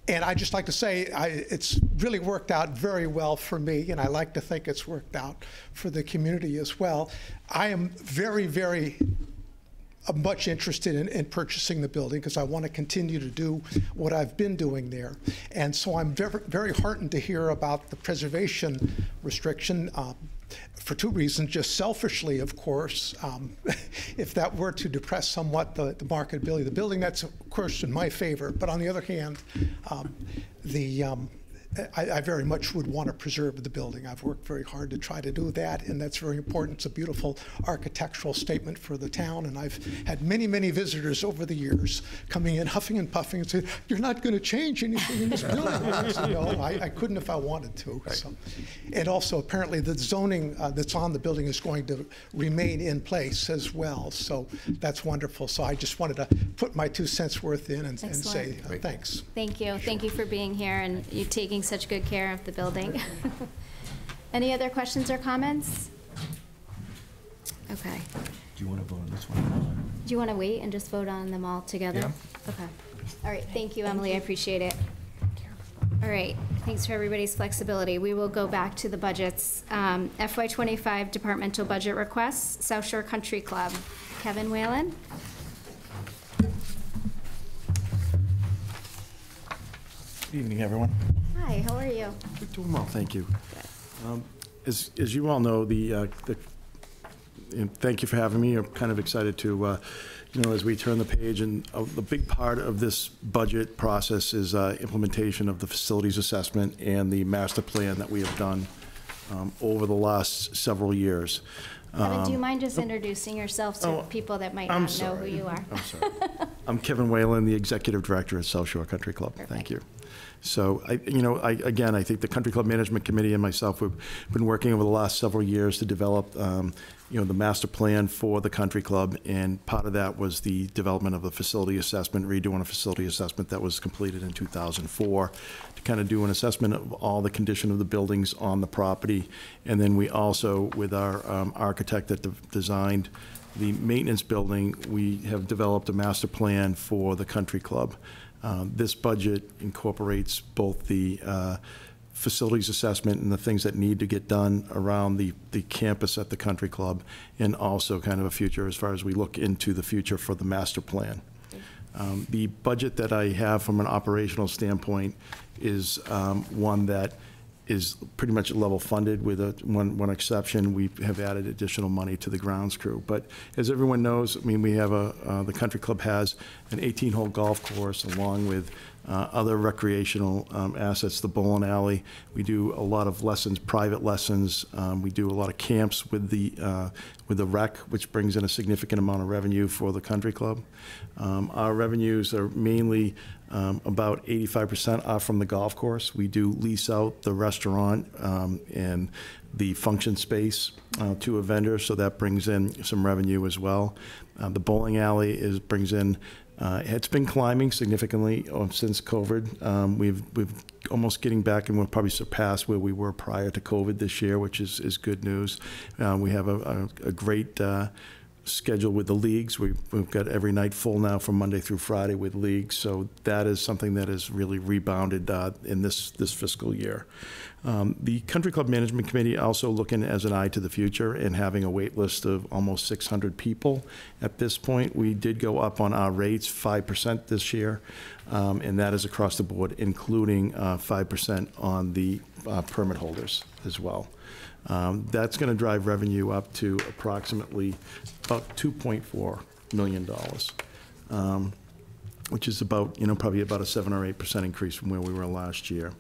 And I just like to say it's really worked out very well for me, and I like to think it's worked out for the community as well. I am very, very much interested in purchasing the building because I want to continue to do what I've been doing there. And so I'm very, very heartened to hear about the preservation restriction for two reasons. Just selfishly, of course, if that were to depress somewhat the marketability of the building, that's of course in my favor. But on the other hand, I very much would want to preserve the building. I've worked very hard to try to do that, and that's very important. It's a beautiful architectural statement for the town, and I've had many, many visitors over the years coming in huffing and puffing and saying, "You're not going to change anything in this building." I said, "No, I couldn't if I wanted to." Right. So, and also, apparently, the zoning that's on the building is going to remain in place as well, so that's wonderful. So I just wanted to put my 2 cents worth in and say thanks. Thank you. Thank you for being here and you taking such good care of the building. Any other questions or comments? Okay. Do you want to vote on this one? Do you want to wait and just vote on them all together? Yeah. Okay. All right. Thank you, Emily. I appreciate it. All right. Thanks for everybody's flexibility. We will go back to the budgets. FY25 departmental budget requests, South Shore Country Club. Kevin Whalen. Good evening, everyone. Hi, how are you? We're doing well, thank you. As you all know, and thank you for having me. I'm kind of excited to, as we turn the page, and the big part of this budget process is implementation of the facilities assessment and the master plan that we have done over the last several years. Kevin, do you mind just introducing yourself to people that might not know who you are? I'm sorry. I'm Kevin Whalen, the Executive Director at South Shore Country Club. Perfect. Thank you. So, I think the Country Club Management Committee and myself have been working over the last several years to develop, the master plan for the Country Club, and part of that was the development of a facility assessment, redoing a facility assessment that was completed in 2004 to kind of do an assessment of all the condition of the buildings on the property. And then we also, with our architect that designed the maintenance building, we have developed a master plan for the Country Club. This budget incorporates both the facilities assessment and the things that need to get done around the campus at the Country Club, and also kind of a future as far as we look into the future for the master plan. The budget that I have from an operational standpoint is one that is pretty much level funded with one exception. We have added additional money to the grounds crew. But as everyone knows, I mean, we have the Country Club has an 18-hole golf course along with other recreational assets, the bowling alley. We do a lot of lessons, private lessons. We do a lot of camps with the rec, which brings in a significant amount of revenue for the Country Club. Our revenues are mainly about 85% are from the golf course. We do lease out the restaurant and the function space to a vendor, so that brings in some revenue as well. The bowling alley brings in It's been climbing significantly since COVID. We've almost getting back, and we'll probably surpass where we were prior to COVID this year, which is good news. We have a great schedule with the leagues. We've got every night full now from Monday through Friday with leagues, so that is something that has really rebounded in this fiscal year. The Country Club Management Committee also looking as an eye to the future and having a wait list of almost 600 people at this point. We did go up on our rates 5% this year, and that is across the board, including 5% on the permit holders as well. That's going to drive revenue up to approximately about $2.4 million, which is about, probably about a 7 or 8% increase from where we were last year.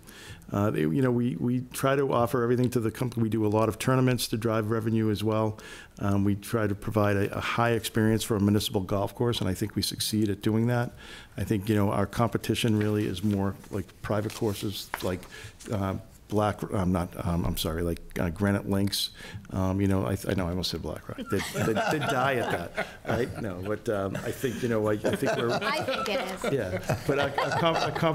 We try to offer everything to the company. We do a lot of tournaments to drive revenue as well. We try to provide a high experience for a municipal golf course, and I think we succeed at doing that. I think, our competition really is more like private courses, like Granite Links. I know I almost said Black Rock. They die at that, right? No, but I think I think we're. I think it is. Yeah, but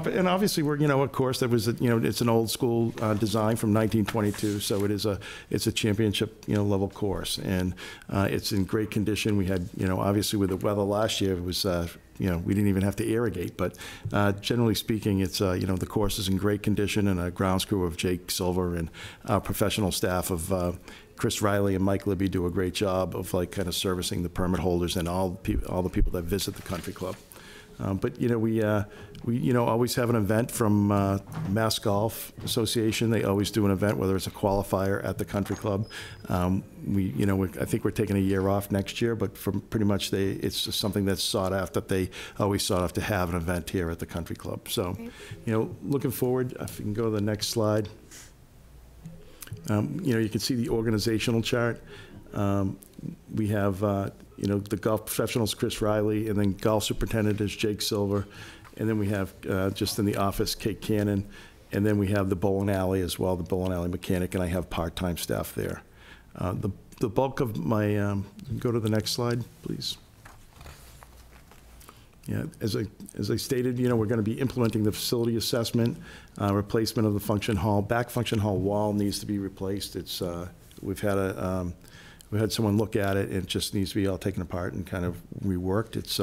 and obviously we're a course that was it's an old school design from 1922, so it's a championship level course, and it's in great condition. We had obviously with the weather last year it was. We didn't even have to irrigate, but generally speaking, it's, the course is in great condition, and a grounds crew of Jake Silver and our professional staff of Chris Riley and Mike Libby do a great job of kind of servicing the permit holders and all the people that visit the country club. But we always have an event from Mass Golf Association. They always do an event, whether it's a qualifier at the country club. I think we're taking a year off next year, but from pretty much it's just something that's sought after. They always sought after to have an event here at the country club. So, looking forward. If you can go to the next slide. You can see the organizational chart. We have, the golf professionals, Chris Riley, and then golf superintendent is Jake Silver. And then we have, just in the office, Kate Cannon. And then we have the bowling alley as well, the bowling alley mechanic, and I have part-time staff there. The bulk of my, go to the next slide, please. Yeah, as I stated, we're going to be implementing the facility assessment, replacement of the function hall. Back function hall wall needs to be replaced. It's, we've had someone look at it, and it just needs to be all taken apart and kind of reworked. It's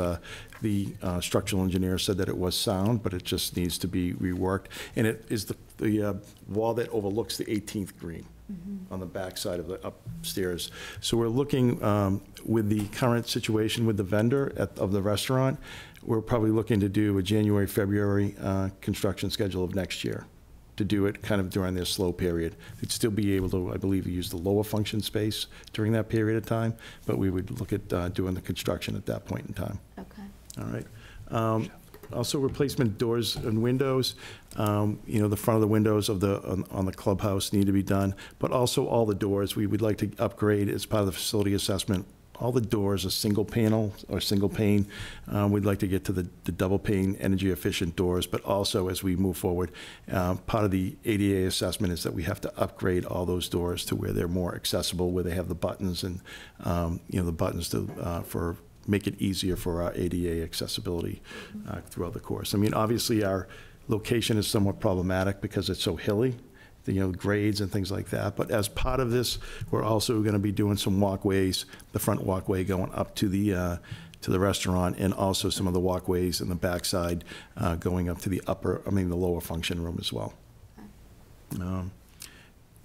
the structural engineer said that it was sound, but it just needs to be reworked. And it is the wall that overlooks the 18th green on the back side of the upstairs. So we're looking with the current situation with the vendor of the restaurant. We're probably looking to do a January, February construction schedule of next year, to do it kind of during their slow period. They'd still be able to, I believe, use the lower function space during that period of time, but we would look at doing the construction at that point in time. Okay. All right. Also, replacement doors and windows. The front of the windows of on the clubhouse need to be done, but also all the doors. We would like to upgrade as part of the facility assessment. All the doors are single panel or single pane. We'd like to get to the double pane energy efficient doors, but also as we move forward, part of the ADA assessment is that we have to upgrade all those doors to where they're more accessible, where they have the buttons and the buttons to make it easier for our ADA accessibility throughout the course. I mean, obviously our location is somewhat problematic because it's so hilly, grades and things like that. But as part of this, we're also going to be doing some walkways, the front walkway going up to the restaurant, and also some of the walkways in the backside going up to the the lower function room as well.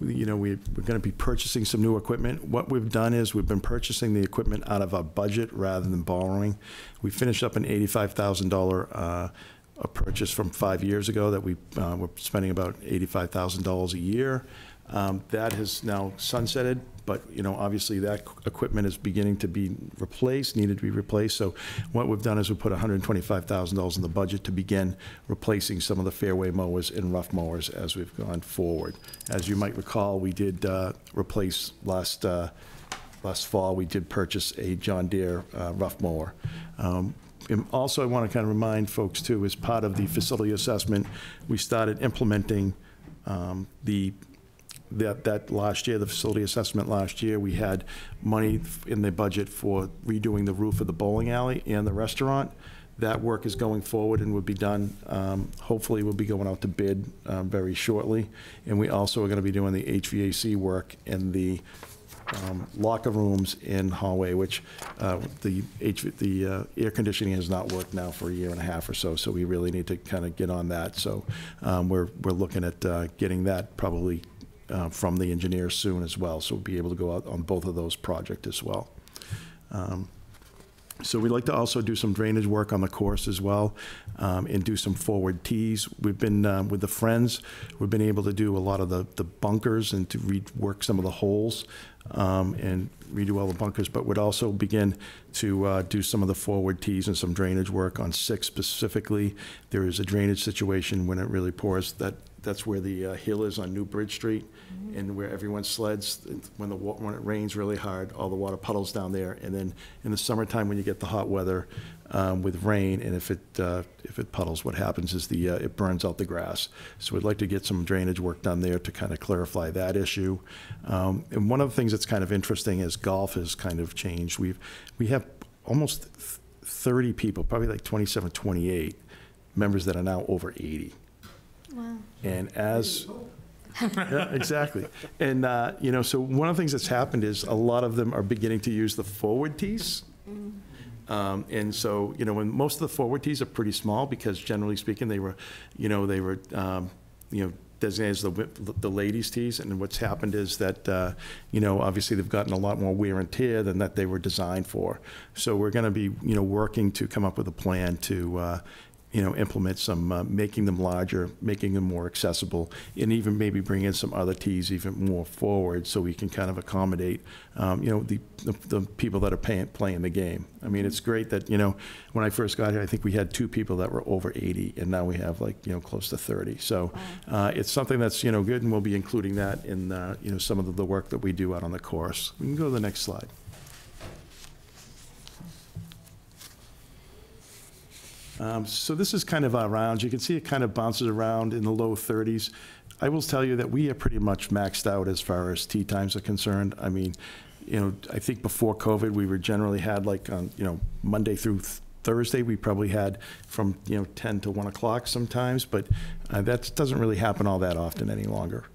We're going to be purchasing some new equipment. What we've done is we've been purchasing the equipment out of our budget rather than borrowing. We finished up an $85,000 a purchase from 5 years ago that we were spending about $85,000 a year. That has now sunsetted, but obviously that equipment is beginning to be needed to be replaced. So what we've done is we put $125,000 in the budget to begin replacing some of the fairway mowers and rough mowers as we've gone forward. As you might recall, we did replace last fall. We did purchase a John Deere rough mower. And also, I want to kind of remind folks too, as part of the facility assessment, we started implementing that last year, the facility assessment last year. We had money in the budget for redoing the roof of the bowling alley and the restaurant. That work is going forward and will be done. Hopefully, we'll be going out to bid very shortly. And we also are going to be doing the HVAC work in the locker rooms in hallway, which the air conditioning has not worked now for a year and a half or so. So we really need to kind of get on that. So we're looking at getting that probably from the engineers soon as well. So we'll be able to go out on both of those projects as well. So we'd like to also do some drainage work on the course as well, and do some forward tees. We've been, with the Friends, we've been able to do a lot of the bunkers and to rework some of the holes, and redo all the bunkers, but would also begin to do some of the forward tees and some drainage work on 6 specifically. There is a drainage situation when it really pours. That's where the hill is on New Bridge Street, and where everyone sleds. When it rains really hard, all the water puddles down there. And then in the summertime, when you get the hot weather with rain, and if it puddles, what happens is it burns out the grass. So we'd like to get some drainage work done there to kind of clarify that issue. And one of the things that's kind of interesting is golf has kind of changed. We have almost 30 people, probably like 27, 28 members that are now over 80. Wow. And yeah, exactly. And, so one of the things that's happened is a lot of them are beginning to use the forward tees. And so, when most of the forward tees are pretty small, because generally speaking, they were designated as the ladies' tees. And what's happened is that, obviously they've gotten a lot more wear and tear than that they were designed for. So we're going to be, working to come up with a plan to, implement some, making them larger, making them more accessible, and even maybe bring in some other tees even more forward, so we can kind of accommodate, the people that are playing the game. I mean, it's great that, when I first got here, I think we had 2 people that were over 80, and now we have close to 30. So it's something that's, good, and we'll be including that in, some of the work that we do out on the course. We can go to the next slide. So this is kind of our rounds. You can see it kind of bounces around in the low 30s. I will tell you that we are pretty much maxed out as far as tee times are concerned. I mean, I think before COVID, we were generally had Monday through Thursday, we probably had from, 10 to 1 o'clock sometimes, but that doesn't really happen all that often any longer.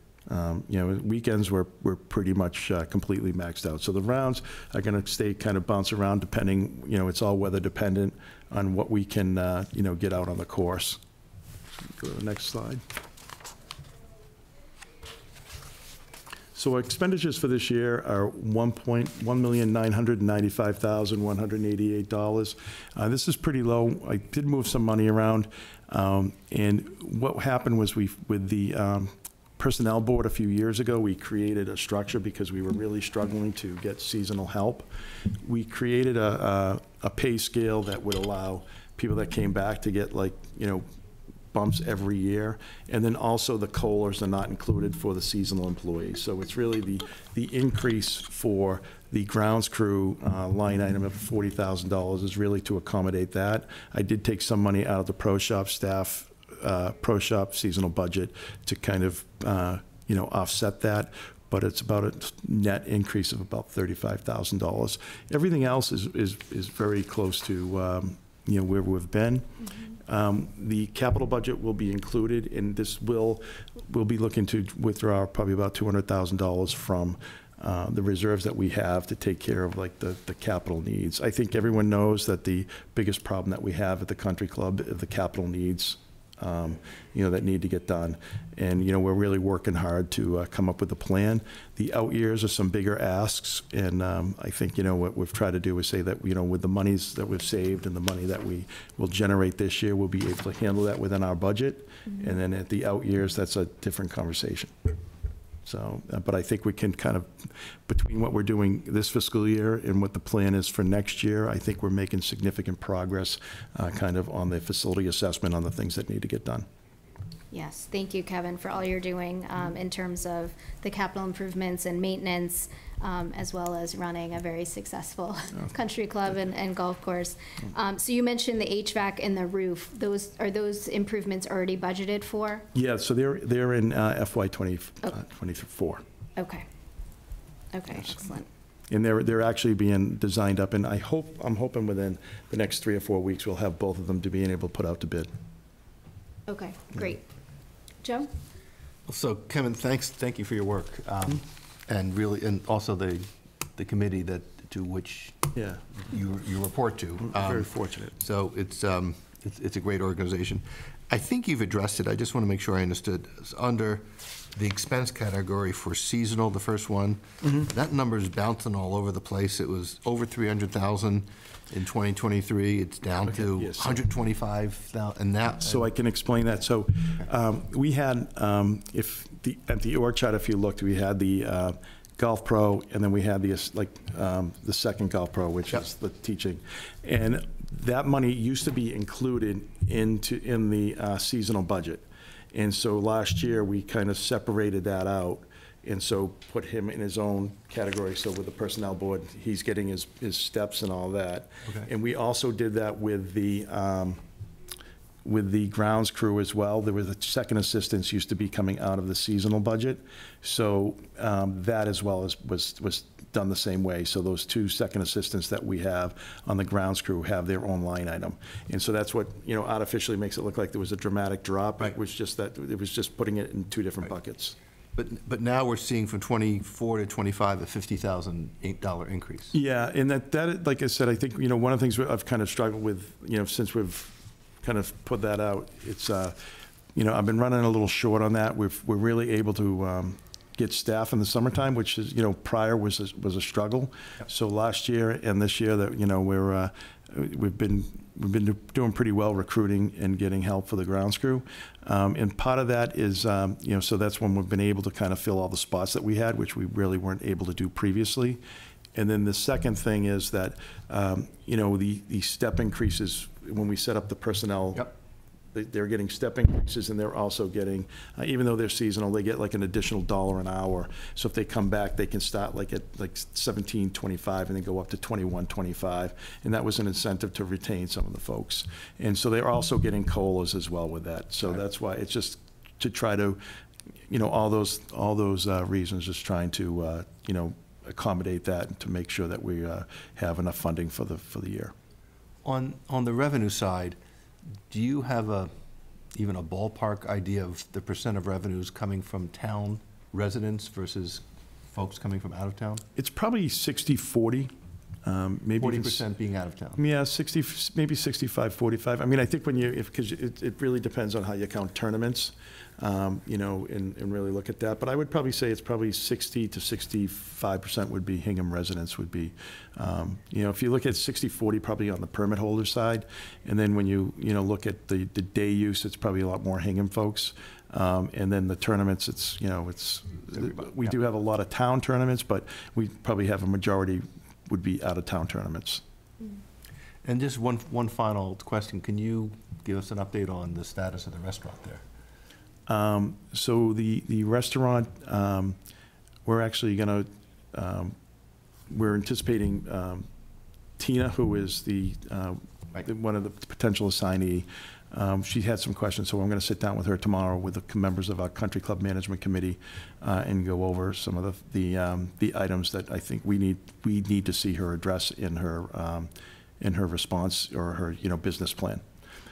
Weekends we're pretty much completely maxed out. So the rounds are going to stay kind of bounce around depending, it's all weather dependent on what we can, get out on the course. Go to the next slide. So our expenditures for this year are $1,995,188. This is pretty low. I did move some money around, and what happened was with the Personnel Board a few years ago, we created a structure because we were really struggling to get seasonal help. We created a pay scale that would allow people that came back to get bumps every year, and then also the COLAs are not included for the seasonal employees. So it's really the increase for the grounds crew line item of $40,000 is really to accommodate that. I did take some money out of the pro shop staff pro shop seasonal budget to kind of, offset that, but it's about a net increase of about $35,000. Everything else is very close to, where we've been. The capital budget will be included, and we'll be looking to withdraw probably about $200,000 from the reserves that we have to take care of the capital needs. I think everyone knows that the biggest problem that we have at the country club is the capital needs that need to get done. And, we're really working hard to come up with a plan. The out years are some bigger asks, and I think, what we've tried to do is say that, with the monies that we've saved and the money that we will generate this year, we'll be able to handle that within our budget. Mm-hmm. And then at the out years, that's a different conversation. So, but I think we can kind of, between what we're doing this fiscal year and what the plan is for next year, I think we're making significant progress kind of on the facility assessment on the things that need to get done. Yes, thank you, Kevin, for all you're doing in terms of the capital improvements and maintenance, as well as running a very successful country club and golf course. So you mentioned the HVAC and the roof. Are those improvements already budgeted for? Yeah, so they're in FY 24. Okay. Okay, Yes. excellent. And they're actually being designed up, and I'm hoping within the next 3 or 4 weeks, we'll have both of them to being able to put out to bid. Okay, great. Joe? So Kevin, thank you for your work, and really, and also the committee to which Yeah. you report to. Very fortunate. So it's a great organization. I think you've addressed it. I just want to make sure I understood. It's under the expense category for seasonal, the first one, that number's bouncing all over the place. It was over 300,000 in 2023. It's down to yes. 125,000, and now. So I can explain that. So we had, at the org chart, if you looked, we had the Golf Pro, and then we had the second Golf Pro, which is the teaching. And that money used to be included in the seasonal budget. And so last year, we kind of separated that out, and so put him in his own category. So with the personnel board, he's getting his steps and all that. Okay. And we also did that with the grounds crew as well. There was a second assistants used to be coming out of the seasonal budget. So that as well was done the same way. So those 2 second assistants that we have on the grounds crew have their own line item. And so that's what, artificially makes it look like there was a dramatic drop. Right. It was just that, it was just putting it in 2 different buckets. But now we're seeing from 24 to 25 a $50,000 increase. Yeah, and that, like I said, I think, one of the things I've kind of struggled with, since we've kind of put that out, it's, I've been running a little short on that. We're really able to get staff in the summertime, which is, prior was a struggle. Yep. So last year and this year that, we've been doing pretty well recruiting and getting help for the grounds crew. And part of that is, so that's when we've been able to kind of fill all the spots that we had, which we really weren't able to do previously. And then the second thing is that, the step increases, when we set up the personnel, Yep. They're getting step increases, and they're also getting, even though they're seasonal, they get like an additional $1 an hour. So if they come back, they can start at $17.25 and then go up to $21.25. And that was an incentive to retain some of the folks. And so they're also getting COLAs as well with that. So that's why it's just to try to, all those reasons, just trying to, accommodate that and to make sure that we have enough funding for the year. On the revenue side, do you have even a ballpark idea of the percent of revenues coming from town residents versus folks coming from out of town? It's probably 60-40. Maybe 40% being out of town. Yeah, 60, maybe 65-45. I mean, I think because it really depends on how you count tournaments, and really look at that. But I would probably say it's probably 60 to 65% would be Hingham residents would be, if you look at 60-40 probably on the permit holder side, and then when you look at the day use, it's probably a lot more Hingham folks. And then the tournaments, we do have a lot of town tournaments, but we probably have a majority would be out-of-town tournaments. And just one final question. Can you give us an update on the status of the restaurant there? So the restaurant, we're actually going to, we're anticipating Tina, who is one of the potential assignee. She had some questions, so I'm going to sit down with her tomorrow with the members of our Country Club Management Committee and go over some of the items that I think we need to see her address in her response or her business plan.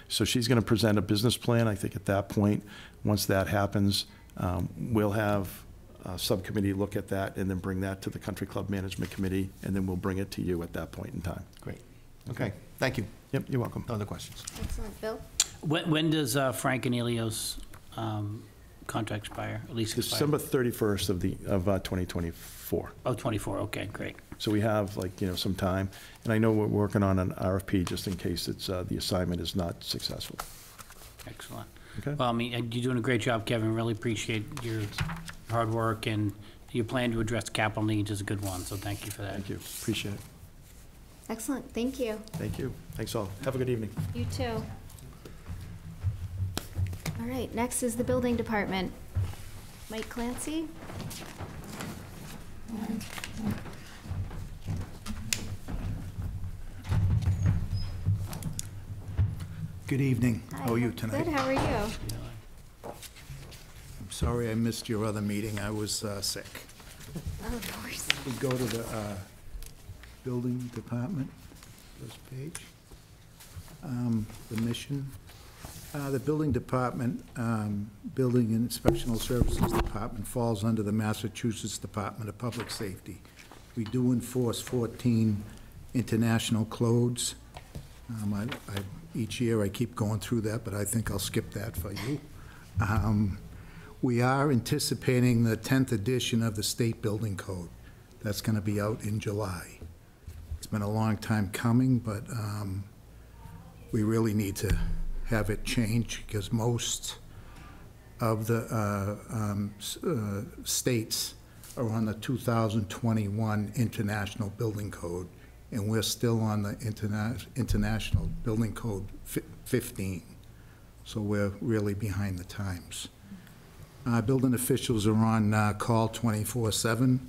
So she's going to present a business plan. I think at that point, once that happens, we'll have a subcommittee look at that and then bring that to the Country Club Management Committee, and then we'll bring it to you at that point in time. Great. Okay. Thank you. Yep, you're welcome. No other questions? Excellent. Bill? When does Frank and Elio's contract expire, at least expire? December 31st of 2024. Oh, 24, okay, great. So we have some time, and I know we're working on an RFP just in case the assignment is not successful. Excellent. Okay. Well, I mean, you're doing a great job, Kevin. Really appreciate your hard work, and your plan to address capital needs is a good one, so thank you for that. Thank you. Appreciate it. Excellent. Thank you. Thank you. Thanks all. Have a good evening. You too. All right, next is the building department. Mike Clancy? Good evening. Hi, How are you tonight? Good, how are you? I'm sorry I missed your other meeting. I was sick. Oh, of course. We go to the Building Department, first page. The mission. The Building Department, Building and Inspectional Services Department falls under the Massachusetts Department of Public Safety. We do enforce 14 international codes. Each year I keep going through that, but I think I'll skip that for you. We are anticipating the 10th edition of the State Building Code. That's going to be out in July. It's been a long time coming, but we really need to have it changed because most of the states are on the 2021 International Building Code, and we're still on the International Building Code 15. So we're really behind the times. Building officials are on call 24/7.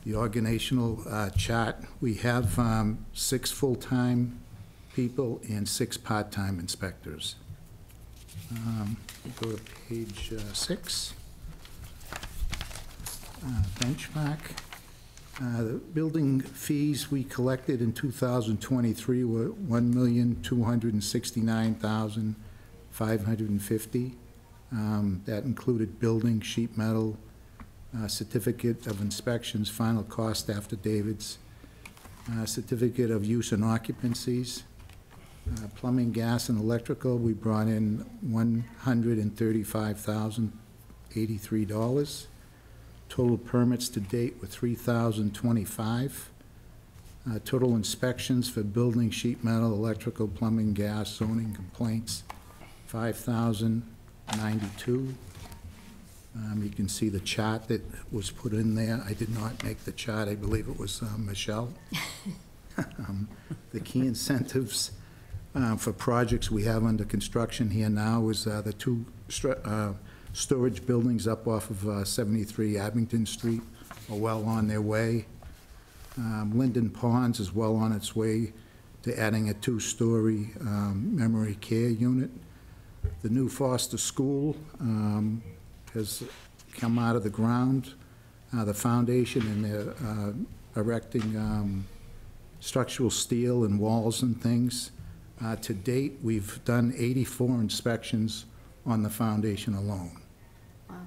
The organizational chart, we have 6 full-time people and 6 part-time inspectors. Go to page 6. Benchmark. The building fees we collected in 2023 were $1,269,550. That included building, sheet metal, certificate of inspections, final cost affidavits, certificate of use and occupancies, plumbing, gas, and electrical. We brought in $135,083. Total permits to date were 3,025. Total inspections for building, sheet metal, electrical, plumbing, gas, zoning complaints, 5,092. You can see the chart that was put in there. I did not make the chart. I believe it was Michelle. The key incentives for projects we have under construction here now is the 2 storage buildings up off of 73 Abington Street are well on their way. Linden Ponds is well on its way to adding a 2-story memory care unit. The new Foster School has come out of the ground, the foundation, and they're erecting structural steel and walls and things. To date, we've done 84 inspections on the foundation alone. Wow.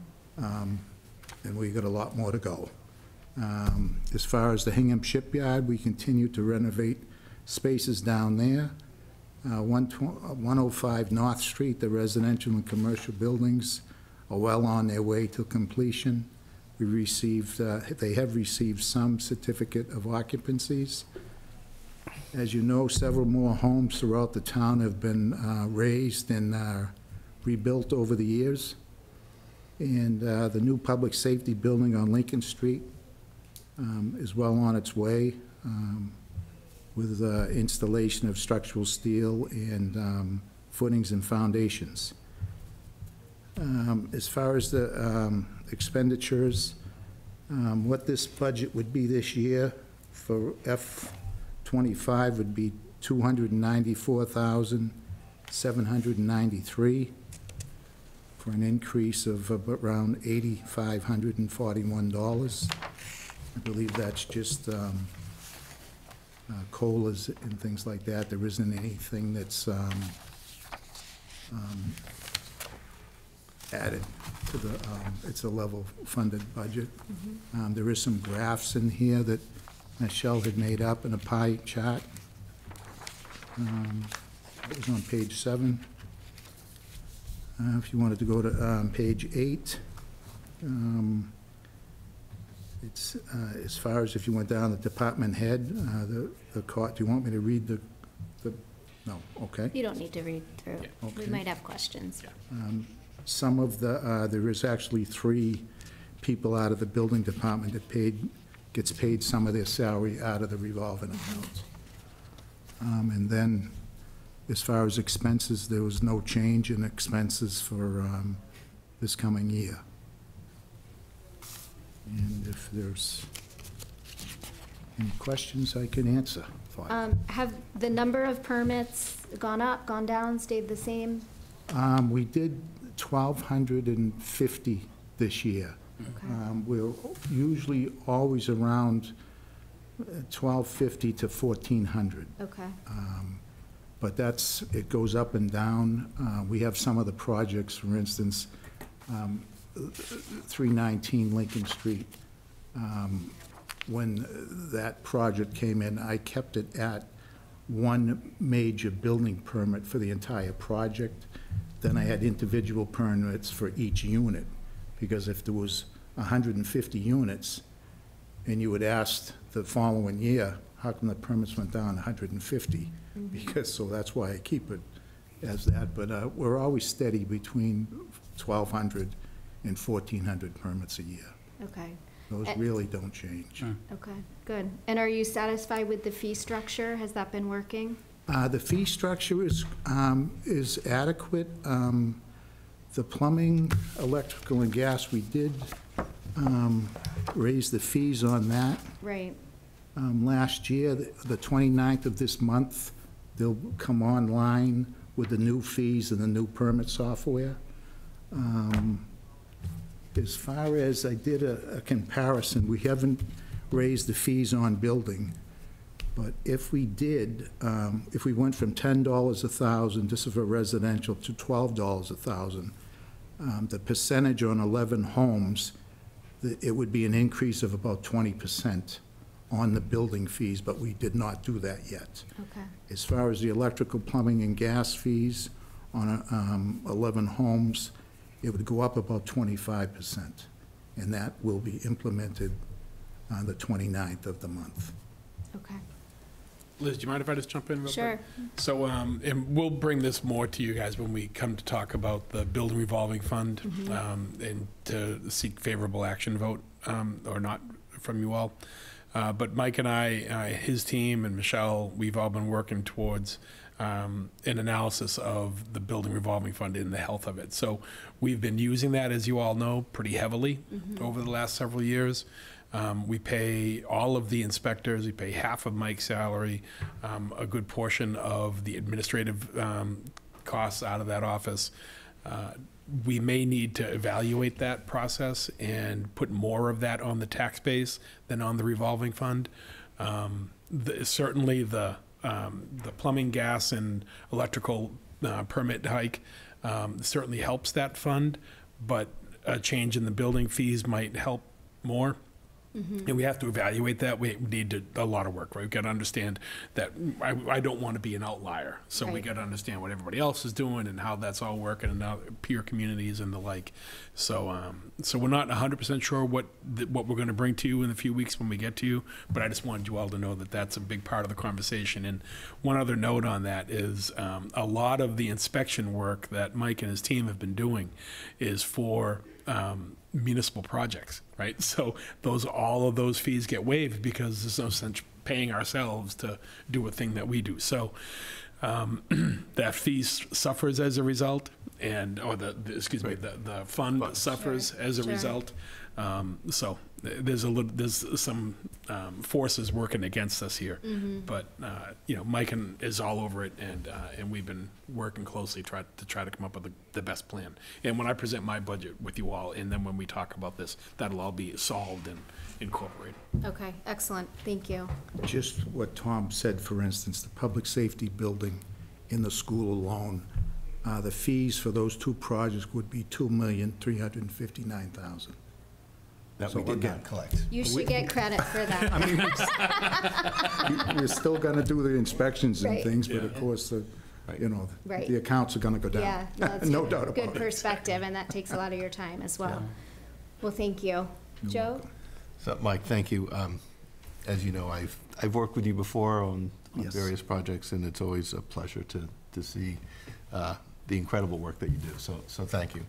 And we've got a lot more to go. As far as the Hingham Shipyard, we continue to renovate spaces down there. 105 North Street, the residential and commercial buildings are well on their way to completion. We received, they have received some certificate of occupancies. As you know, several more homes throughout the town have been raised and rebuilt over the years. And the new public safety building on Lincoln Street is well on its way with installation of structural steel and footings and foundations. As far as the expenditures, what this budget would be this year for F25 would be $294,793 for an increase of around $8,541. I believe that's just COLAs and things like that. There isn't anything that's added to the, it's a level funded budget. There is some graphs in here that Michelle had made up in a pie chart. It was on page 7. If you wanted to go to page 8, it's as far as if you went down the department head, do you want me to read the no, okay. You don't need to read through. Yeah. Okay. We might have questions. Yeah. Some of the, there is actually 3 people out of the building department that gets paid some of their salary out of the revolving accounts. And then, as far as expenses, there was no change in expenses for this coming year. And if there's any questions, I can answer for you. Have the number of permits gone up, gone down, stayed the same? We did 1,250 this year. Okay. We're usually always around $1,250 to $1,400. Okay. But it goes up and down. We have some of the projects, for instance, 319 Lincoln Street. When that project came in, I kept it at one major building permit for the entire project. Then I had individual permits for each unit, because if there was 150 units, and you had asked the following year, how come the permits went down 150? Because, so that's why I keep it as that. But we're always steady between 1,200 and 1,400 permits a year. Okay. Those really don't change. Okay, good. And are you satisfied with the fee structure? Has that been working? The fee structure is adequate. The plumbing, electrical, and gas, we did raise the fees on that. Right. Last year, the 29th of this month, they'll come online with the new fees and the new permit software. As far as I did a comparison, we haven't raised the fees on building, but if we did, if we went from $10 a thousand, this is for residential, to $12 a thousand, the percentage on 11 homes, it would be an increase of about 20% on the building fees, but we did not do that yet. Okay. As far as the electrical, plumbing, and gas fees on 11 homes, it would go up about 25%, and that will be implemented on the 29th of the month. Okay. Liz, do you mind if I just jump in real quick? Sure. So, and we'll bring this more to you guys when we come to talk about the building revolving fund, and to seek favorable action vote, or not from you all. But Mike and I, his team and Michelle, we've all been working towards an analysis of the building revolving fund and the health of it. So we've been using that, as you all know, pretty heavily over the last several years. We pay all of the inspectors, we pay half of Mike's salary, a good portion of the administrative costs out of that office. We may need to evaluate that process and put more of that on the tax base than on the revolving fund. Certainly the plumbing, gas, and electrical permit hike certainly helps that fund, but a change in the building fees might help more. And we have to evaluate that. We need a lot of work, right? We've got to understand that I don't want to be an outlier. So we got to understand what everybody else is doing and how that's all working, and how peer communities and the like. So so we're not 100% sure what we're going to bring to you in a few weeks when we get to you, but I just wanted you all to know that that's a big part of the conversation. And one other note on that is a lot of the inspection work that Mike and his team have been doing is for municipal projects, right? So all of those fees get waived because there's no sense paying ourselves to do a thing that we do. So that fee suffers as a result, or the fund suffers as a result. So there's some forces working against us here, but Mike is all over it, and we've been working closely to try to come up with the best plan. And when I present my budget with you all, and then when we talk about this, that'll all be solved and incorporated. Okay, excellent. Thank you. Just what Tom said, for instance, the public safety building in the school alone, the fees for those two projects would be $2,359,000. That we did not collect. You should get credit for that. I mean, you're still going to do the inspections and things, but of course, the accounts are going to go down. Yeah, no doubt about it. Good perspective, and that takes a lot of your time as well. Well, thank you. Joe? So, Mike, thank you. As you know, I've worked with you before on various projects, and it's always a pleasure to see the incredible work that you do. So thank you.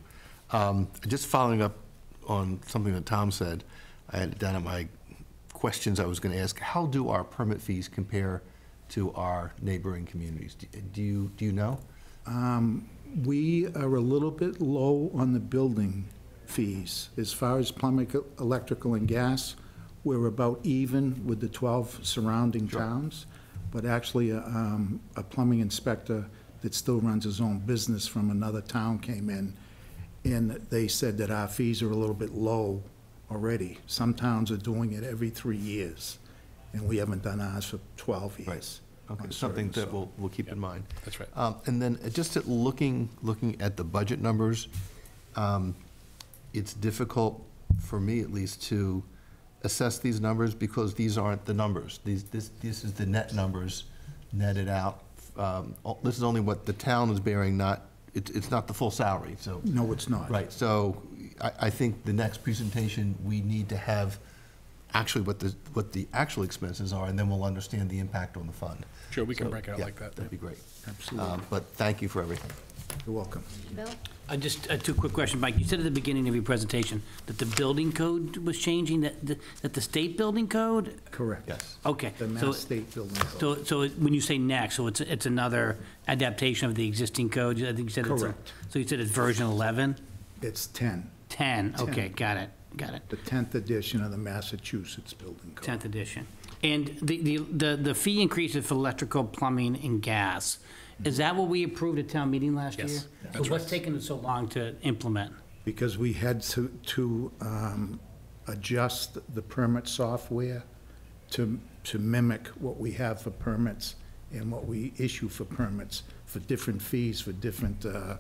Just following up on something that Tom said, I had down at my questions I was going to ask. How do our permit fees compare to our neighboring communities? Do you know? We are a little bit low on the building fees. As far as plumbing, electrical, and gas, we're about even with the 12 surrounding towns. But actually, a plumbing inspector that still runs his own business from another town came in, and they said that our fees are a little bit low already. Some towns are doing it every 3 years, and we haven't done ours for 12 years. Right. Okay, on something certain, that we'll keep in mind. That's right. And then just looking at the budget numbers, it's difficult, for me at least, to assess these numbers because these aren't the numbers. This is the net numbers netted out. This is only what the town is bearing, it's not the full salary, so. No, it's not. Right, so I think the next presentation, we need to have actually what the actual expenses are, and then we'll understand the impact on the fund. Sure, we can So, break it out yeah, like that. That'd be great. Absolutely. But thank you for everything. You're welcome. Bill? Just two quick questions, Mike. You said at the beginning of your presentation that the building code was changing, that the state building code? Correct. Yes. Okay. The so- Mass State Building Code. So when you say next, so it's another adaptation of the existing code? I think you said Correct. So you said it's version 11? It's 10, 10, okay, got it. the 10th edition of the Massachusetts Building Code. 10th edition. And the fee increases for electrical, plumbing, and gas, is that what we approved at town meeting last year? Yes, So that's what's right. taking it so long to implement? Because we had to adjust the permit software to mimic what we have for permits and what we issue for permits for different fees, for different, a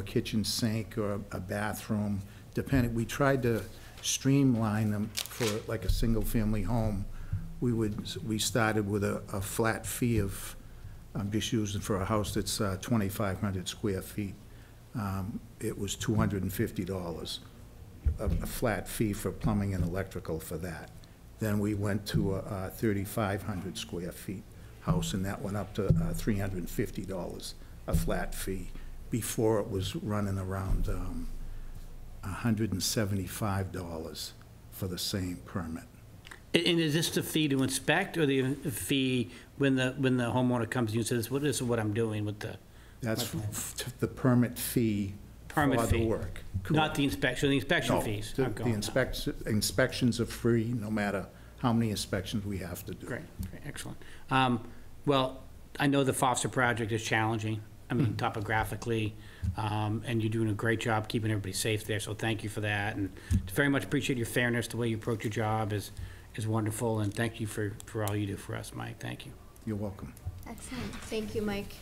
kitchen sink or a bathroom, depending. We tried to streamline them for like a single-family home. We started with a flat fee of, I'm just using for a house that's 2,500 square feet. It was $250, a flat fee for plumbing and electrical for that. Then we went to a 3,500 square feet house, and that went up to $350, a flat fee. Before it was running around $175 for the same permit. And is this the fee to inspect, or the fee when the homeowner comes to you and says, this is what I'm doing with the? That's the permit fee for the work. Not the inspection, the inspection No, fees? the are going up. inspections are free, no matter how many inspections we have to do. Great, excellent. Well, I know the Foster project is challenging, I mean, topographically, and you're doing a great job keeping everybody safe there, so thank you for that. And very much appreciate your fairness, the way you approach your job is wonderful, and thank you for all you do for us, Mike, thank you. You're welcome. Excellent. Thank you, Mike.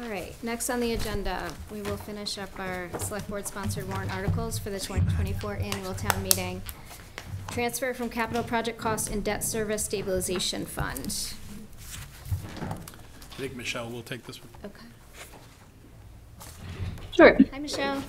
All right, next on the agenda, we will finish up our select board sponsored warrant articles for the 2024 annual town meeting. Transfer from capital project cost and debt service stabilization fund. I think Michelle will take this one. Okay. Sure. Hi, Michelle.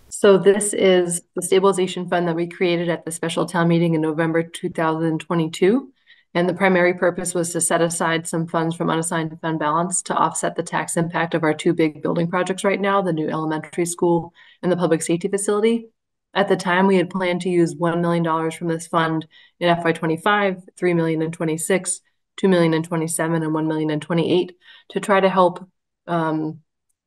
So this is the stabilization fund that we created at the special town meeting in November 2022. And the primary purpose was to set aside some funds from unassigned fund balance to offset the tax impact of our two big building projects right now, the new elementary school and the public safety facility. At the time, we had planned to use $1 million from this fund in FY25, $3 million in 26, $2 million in 27, and $1 million in 28 to try to help kind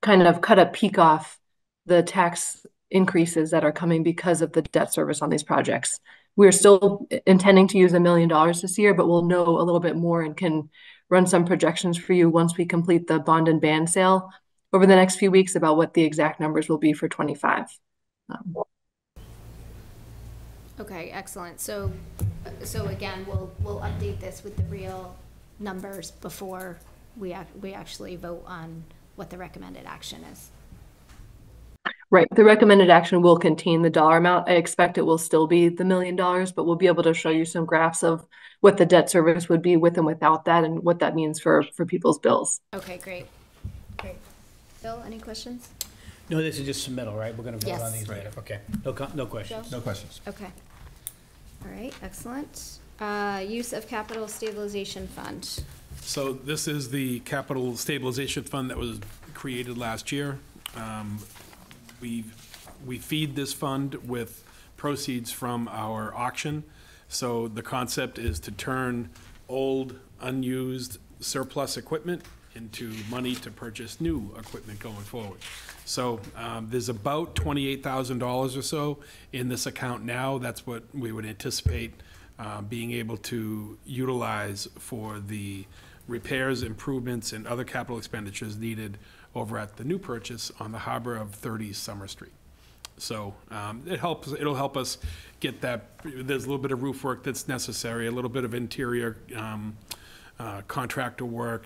of cut a peak off the tax increases that are coming because of the debt service on these projects. We're still intending to use $1 million this year, but we'll know a little bit more and can run some projections for you once we complete the bond and band sale over the next few weeks about what the exact numbers will be for 25. Okay, excellent. So again, we'll update this with the real numbers before we actually vote on what the recommended action is. Right. The recommended action will contain the dollar amount. I expect it will still be the $1 million, but we'll be able to show you some graphs of what the debt service would be with and without that and what that means for people's bills. Okay, great. Great. Bill, any questions? No, this is just submittal, right? We're gonna vote on Yes. these later, okay. No questions. No questions. Okay. All right, excellent. Use of capital stabilization fund. So this is the capital stabilization fund that was created last year. We feed this fund with proceeds from our auction. So the concept is to turn old, unused surplus equipment into money to purchase new equipment going forward. So there's about $28,000 or so in this account now. That's what we would anticipate being able to utilize for the repairs, improvements, and other capital expenditures needed over at the new purchase on the harbor of 30 Summer Street. So it'll help us get that, there's a little bit of roof work that's necessary, a little bit of interior contractor work,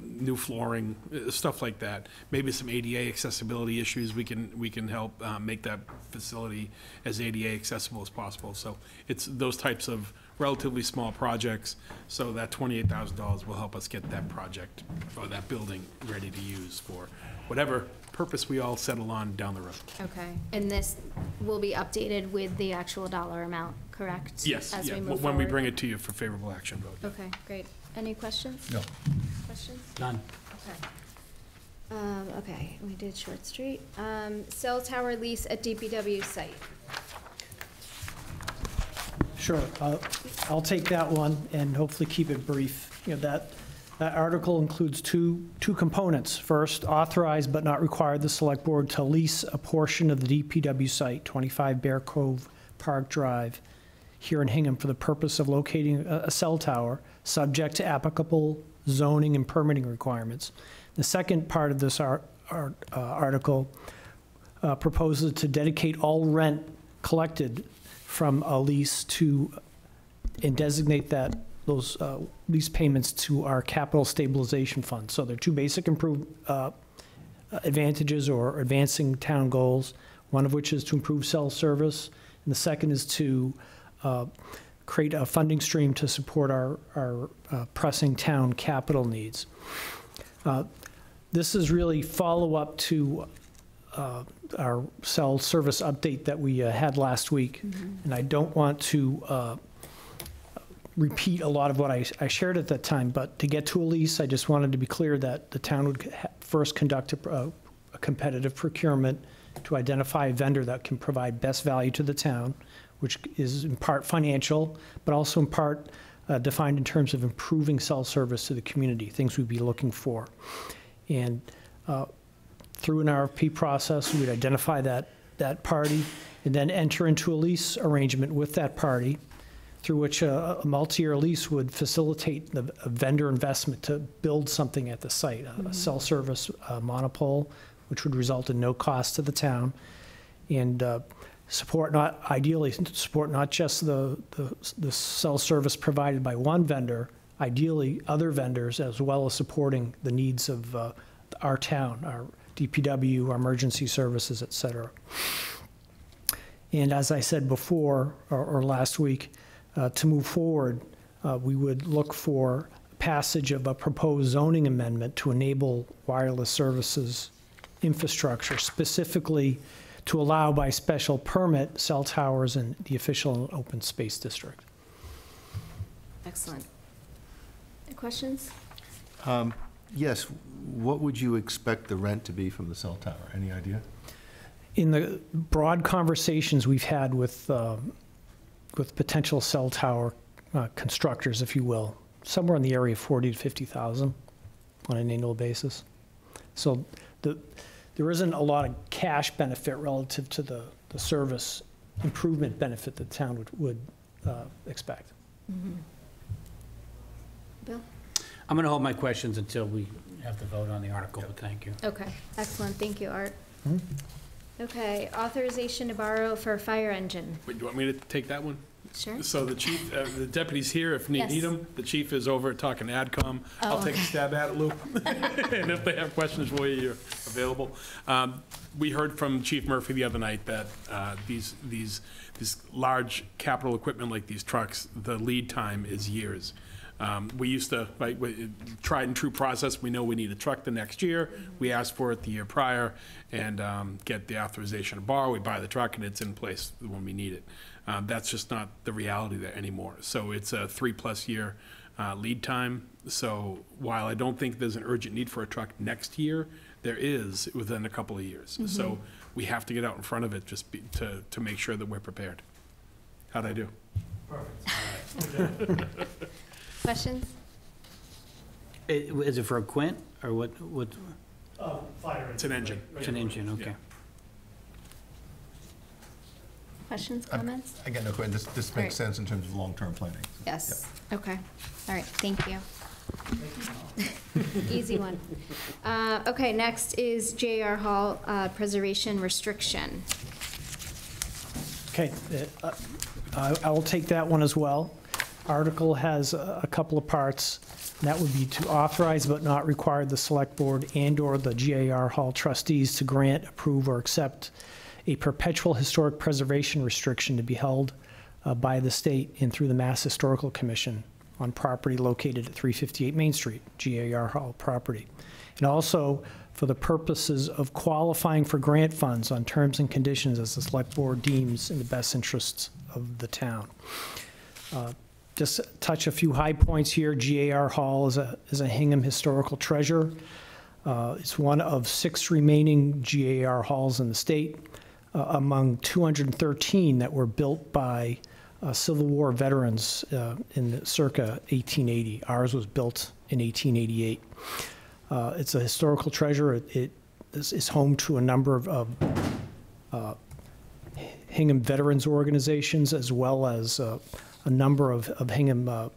new flooring, stuff like that. Maybe some ADA accessibility issues. We can help make that facility as ADA accessible as possible. So it's those types of relatively small projects. So that $28,000 will help us get that project or that building ready to use for whatever purpose we all settle on down the road. Okay, and this will be updated with the actual dollar amount, correct? Yes, As yeah, we move when we forward? bring it to you for favorable action vote. Okay, great. Any questions? No. Questions? None. Okay. Okay, we did Short Street. Cell tower lease at DPW site. Sure, I'll take that one and hopefully keep it brief. That article includes two components. First, authorize but not require the select board to lease a portion of the DPW site, 25 Bear Cove Park Drive, here in Hingham, for the purpose of locating a cell tower, subject to applicable zoning and permitting requirements. The second part of this article proposes to dedicate all rent collected from a lease to, and designate those lease payments to our capital stabilization fund. So there are two basic advantages or advancing town goals, one of which is to improve cell service, and the second is to create a funding stream to support our pressing town capital needs. This is really follow-up to our cell service update that we had last week. And I don't want to repeat a lot of what I shared at that time, but to get to a lease, I just wanted to be clear that the town would first conduct a competitive procurement to identify a vendor that can provide best value to the town, which is in part financial, but also in part defined in terms of improving cell service to the community, things we'd be looking for. And through an RFP process, we'd identify that party and then enter into a lease arrangement with that party, through which a multi-year lease would facilitate a vendor investment to build something at the site, a cell service monopole, which would result in no cost to the town, and support not just the cell service provided by one vendor, ideally other vendors, as well as supporting the needs of our town, our DPW, our emergency services, et cetera. And as I said before, or last week, to move forward, we would look for passage of a proposed zoning amendment to enable wireless services infrastructure, specifically to allow by special permit cell towers in the official open space district. Excellent. Any questions? Yes, what would you expect the rent to be from the cell tower? Any idea? In the broad conversations we've had with potential cell tower constructors, if you will, somewhere in the area of 40 to 50,000 on an annual basis. So there isn't a lot of cash benefit relative to the service improvement benefit that the town would expect. Bill? I'm going to hold my questions until we have to vote on the article, but thank you. Okay, excellent. Thank you, Art. Okay, authorization to borrow for a fire engine. Wait, do you want me to take that one? Sure. So the chief, the deputy's here if need Yes. him. The chief is over talking AdCom. I'll take a stab at it, Lou. And if they have questions for you, you're available. We heard from Chief Murphy the other night that these large capital equipment like these trucks, the lead time is years. We used to, tried and true process, we know we need a truck the next year. We ask for it the year prior and get the authorization to borrow. We buy the truck and it's in place when we need it. That's just not the reality there anymore. So it's a 3+ year lead time. So while I don't think there's an urgent need for a truck next year, there is within a couple of years. So we have to get out in front of it just to make sure that we're prepared. How'd I do? Perfect. Questions? Is it for a Quint, or what? Fire. It's an engine. It's an engine, okay. Yeah. Questions, comments? Again, no question. This makes sense in terms of long-term planning. Yes. Okay. All right. Thank you. Easy one. Okay, next is J.R. Hall preservation restriction. Okay, I will take that one as well. Article has a couple of parts. And that would be to authorize but not require the Select Board and/or the GAR Hall trustees to grant, approve, or accept a perpetual historic preservation restriction to be held by the state and through the Mass Historical Commission on property located at 358 Main Street, GAR Hall property. And also for the purposes of qualifying for grant funds on terms and conditions as the Select Board deems in the best interests of the town. Just touch a few high points here. GAR Hall is a Hingham historical treasure. It's one of 6 remaining GAR halls in the state, among 213 that were built by Civil War veterans in circa 1880. Ours was built in 1888. It's a historical treasure. It is home to a number of Hingham veterans organizations, as well as a number of Hingham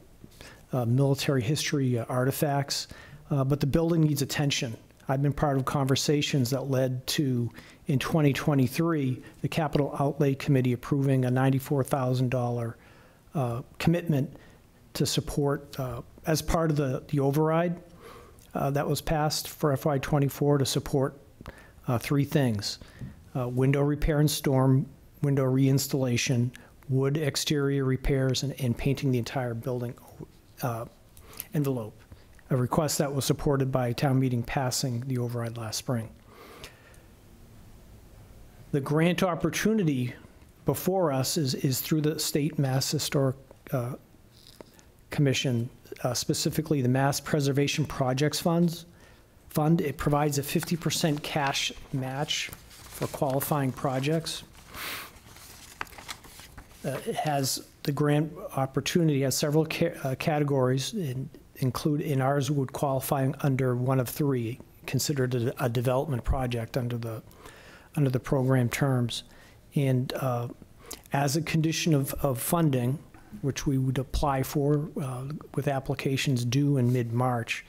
military history artifacts, but the building needs attention. I've been part of conversations that led to, in 2023, the Capital Outlay Committee approving a $94,000 commitment to support, as part of the override that was passed for FY24, to support 3 things: window repair and storm window reinstallation, wood exterior repairs, and painting the entire building envelope, a request that was supported by town meeting passing the override last spring. The grant opportunity before us is through the State Mass Historic Commission, specifically the Mass Preservation Projects Fund. It provides a 50% cash match for qualifying projects. It has, the grant opportunity has several categories, include, in ours would qualify under one of 3, considered a development project under the program terms. And as a condition of funding, which we would apply for with applications due in mid-March,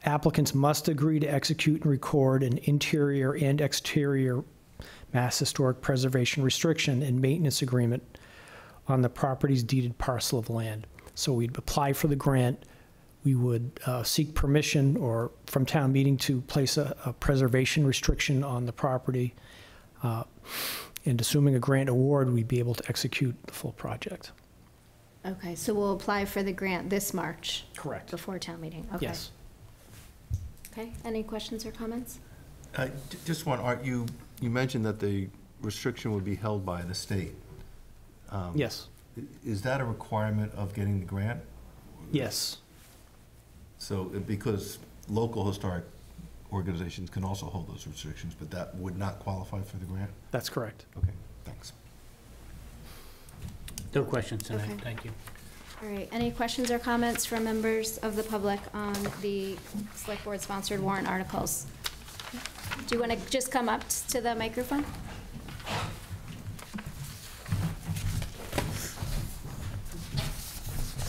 applicants must agree to execute and record an interior and exterior Mass Historic Preservation Restriction and Maintenance Agreement on the property's deeded parcel of land. So we'd apply for the grant, we would seek permission or from town meeting to place a preservation restriction on the property, and assuming a grant award, we'd be able to execute the full project. Okay, so we'll apply for the grant this March? Correct. Before town meeting, okay. Yes. Okay, any questions or comments? Just one, Art, you mentioned that the restriction would be held by the state. Yes. Is that a requirement of getting the grant? Yes. So, because local historic organizations can also hold those restrictions, but that would not qualify for the grant? That's correct. Okay, thanks. No questions tonight, Okay. thank you. All right, any questions or comments from members of the public on the Select Board sponsored warrant articles? Do you want to just come up to the microphone?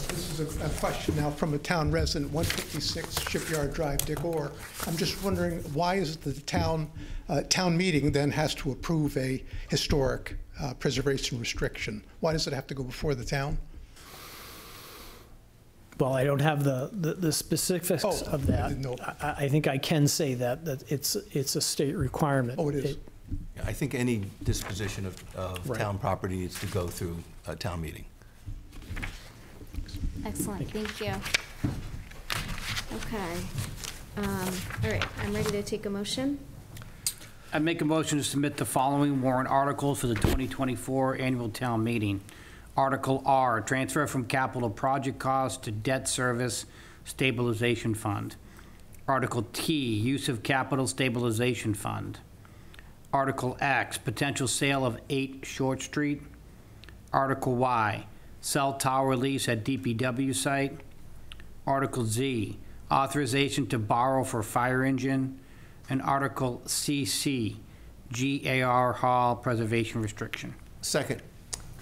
This is a question now from a town resident, 156 Shipyard Drive, Dick Orr. I'm just wondering, why is it that the town meeting then has to approve a historic preservation restriction? Why does it have to go before the town? Well, I don't have the specifics of that. I didn't know. I think I can say that it's a state requirement. Oh, it is. I think any disposition of Right. town property needs to go through a town meeting. Excellent, thank you. Okay. All right, I'm ready to take a motion. I make a motion to submit the following warrant articles for the 2024 annual town meeting. Article R, transfer from capital project costs to debt service stabilization fund. Article T, use of capital stabilization fund. Article X, potential sale of 8 Short Street. Article Y, cell tower lease at DPW site. Article Z, authorization to borrow for fire engine. And Article CC, GAR Hall preservation restriction. Second.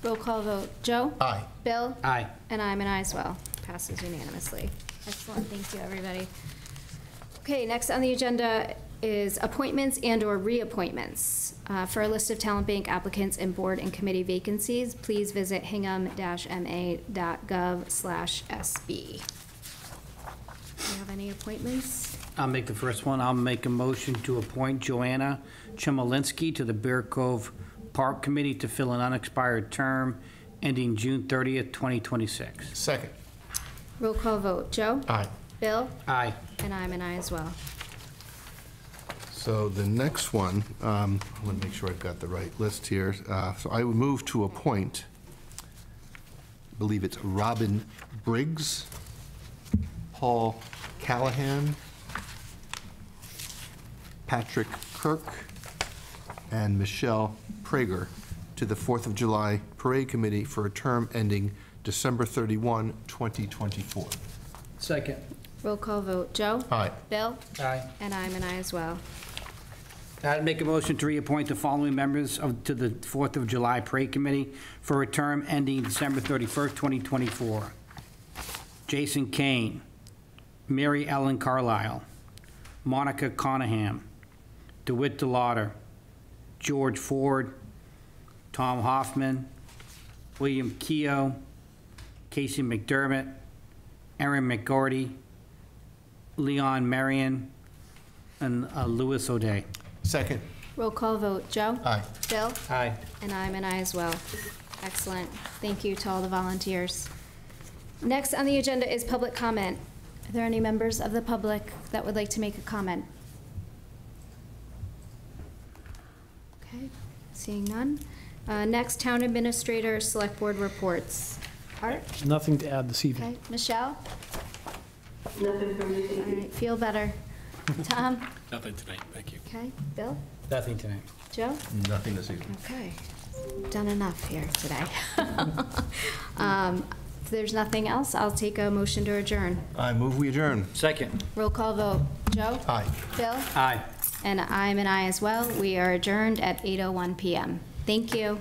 Roll call vote. Joe? Aye. Bill? Aye. And I'm an aye as well. Passes unanimously. Excellent, thank you, everybody. Okay, next on the agenda is appointments and/or reappointments. For a list of talent bank applicants and board and committee vacancies, please visit hingham-ma.gov/SB. Do you have any appointments? I'll make the first one. I'll make a motion to appoint Joanna Chemalinsky to the Bear Cove Park Committee to fill an unexpired term ending June 30th, 2026. Second. Roll call vote. Joe? Aye. Bill? Aye. And I'm an aye as well. So the next one, I want to make sure I've got the right list here. So I would move to appoint, I believe it's Robin Briggs, Paul Callahan, Patrick Kirk, and Michelle Prager to the 4th of July Parade Committee for a term ending December 31, 2024. Second. Roll call vote. Joe? Aye. Bill? Aye. And I'm an aye as well. I'd make a motion to reappoint the following members to the 4th of July Parade Committee for a term ending December 31st, 2024. Jason Kane, Mary Ellen Carlisle, Monica Conahan, DeWitt DeLauder, George Ford, Tom Hoffman, William Keough, Casey McDermott, Erin McGordy, Leon Marion, and Louis O'Day. Second. Roll call vote. Joe? Aye. Bill? Aye. And I'm an aye as well. Excellent. Thank you to all the volunteers. Next on the agenda is public comment. Are there any members of the public that would like to make a comment? Okay, seeing none. Next, Town Administrator, Select Board reports. Art? Nothing to add this evening. Okay, Michelle? Nothing from me. All right, feel better. Tom? Nothing tonight, thank you. Okay, Bill? Nothing tonight. Joe? Nothing this evening. Okay, done enough here today. If there's nothing else, I'll take a motion to adjourn. I move we adjourn. Second. Roll call vote. Joe? Aye. Bill? Aye. And I'm an aye as well. We are adjourned at 8:01 PM. Thank you.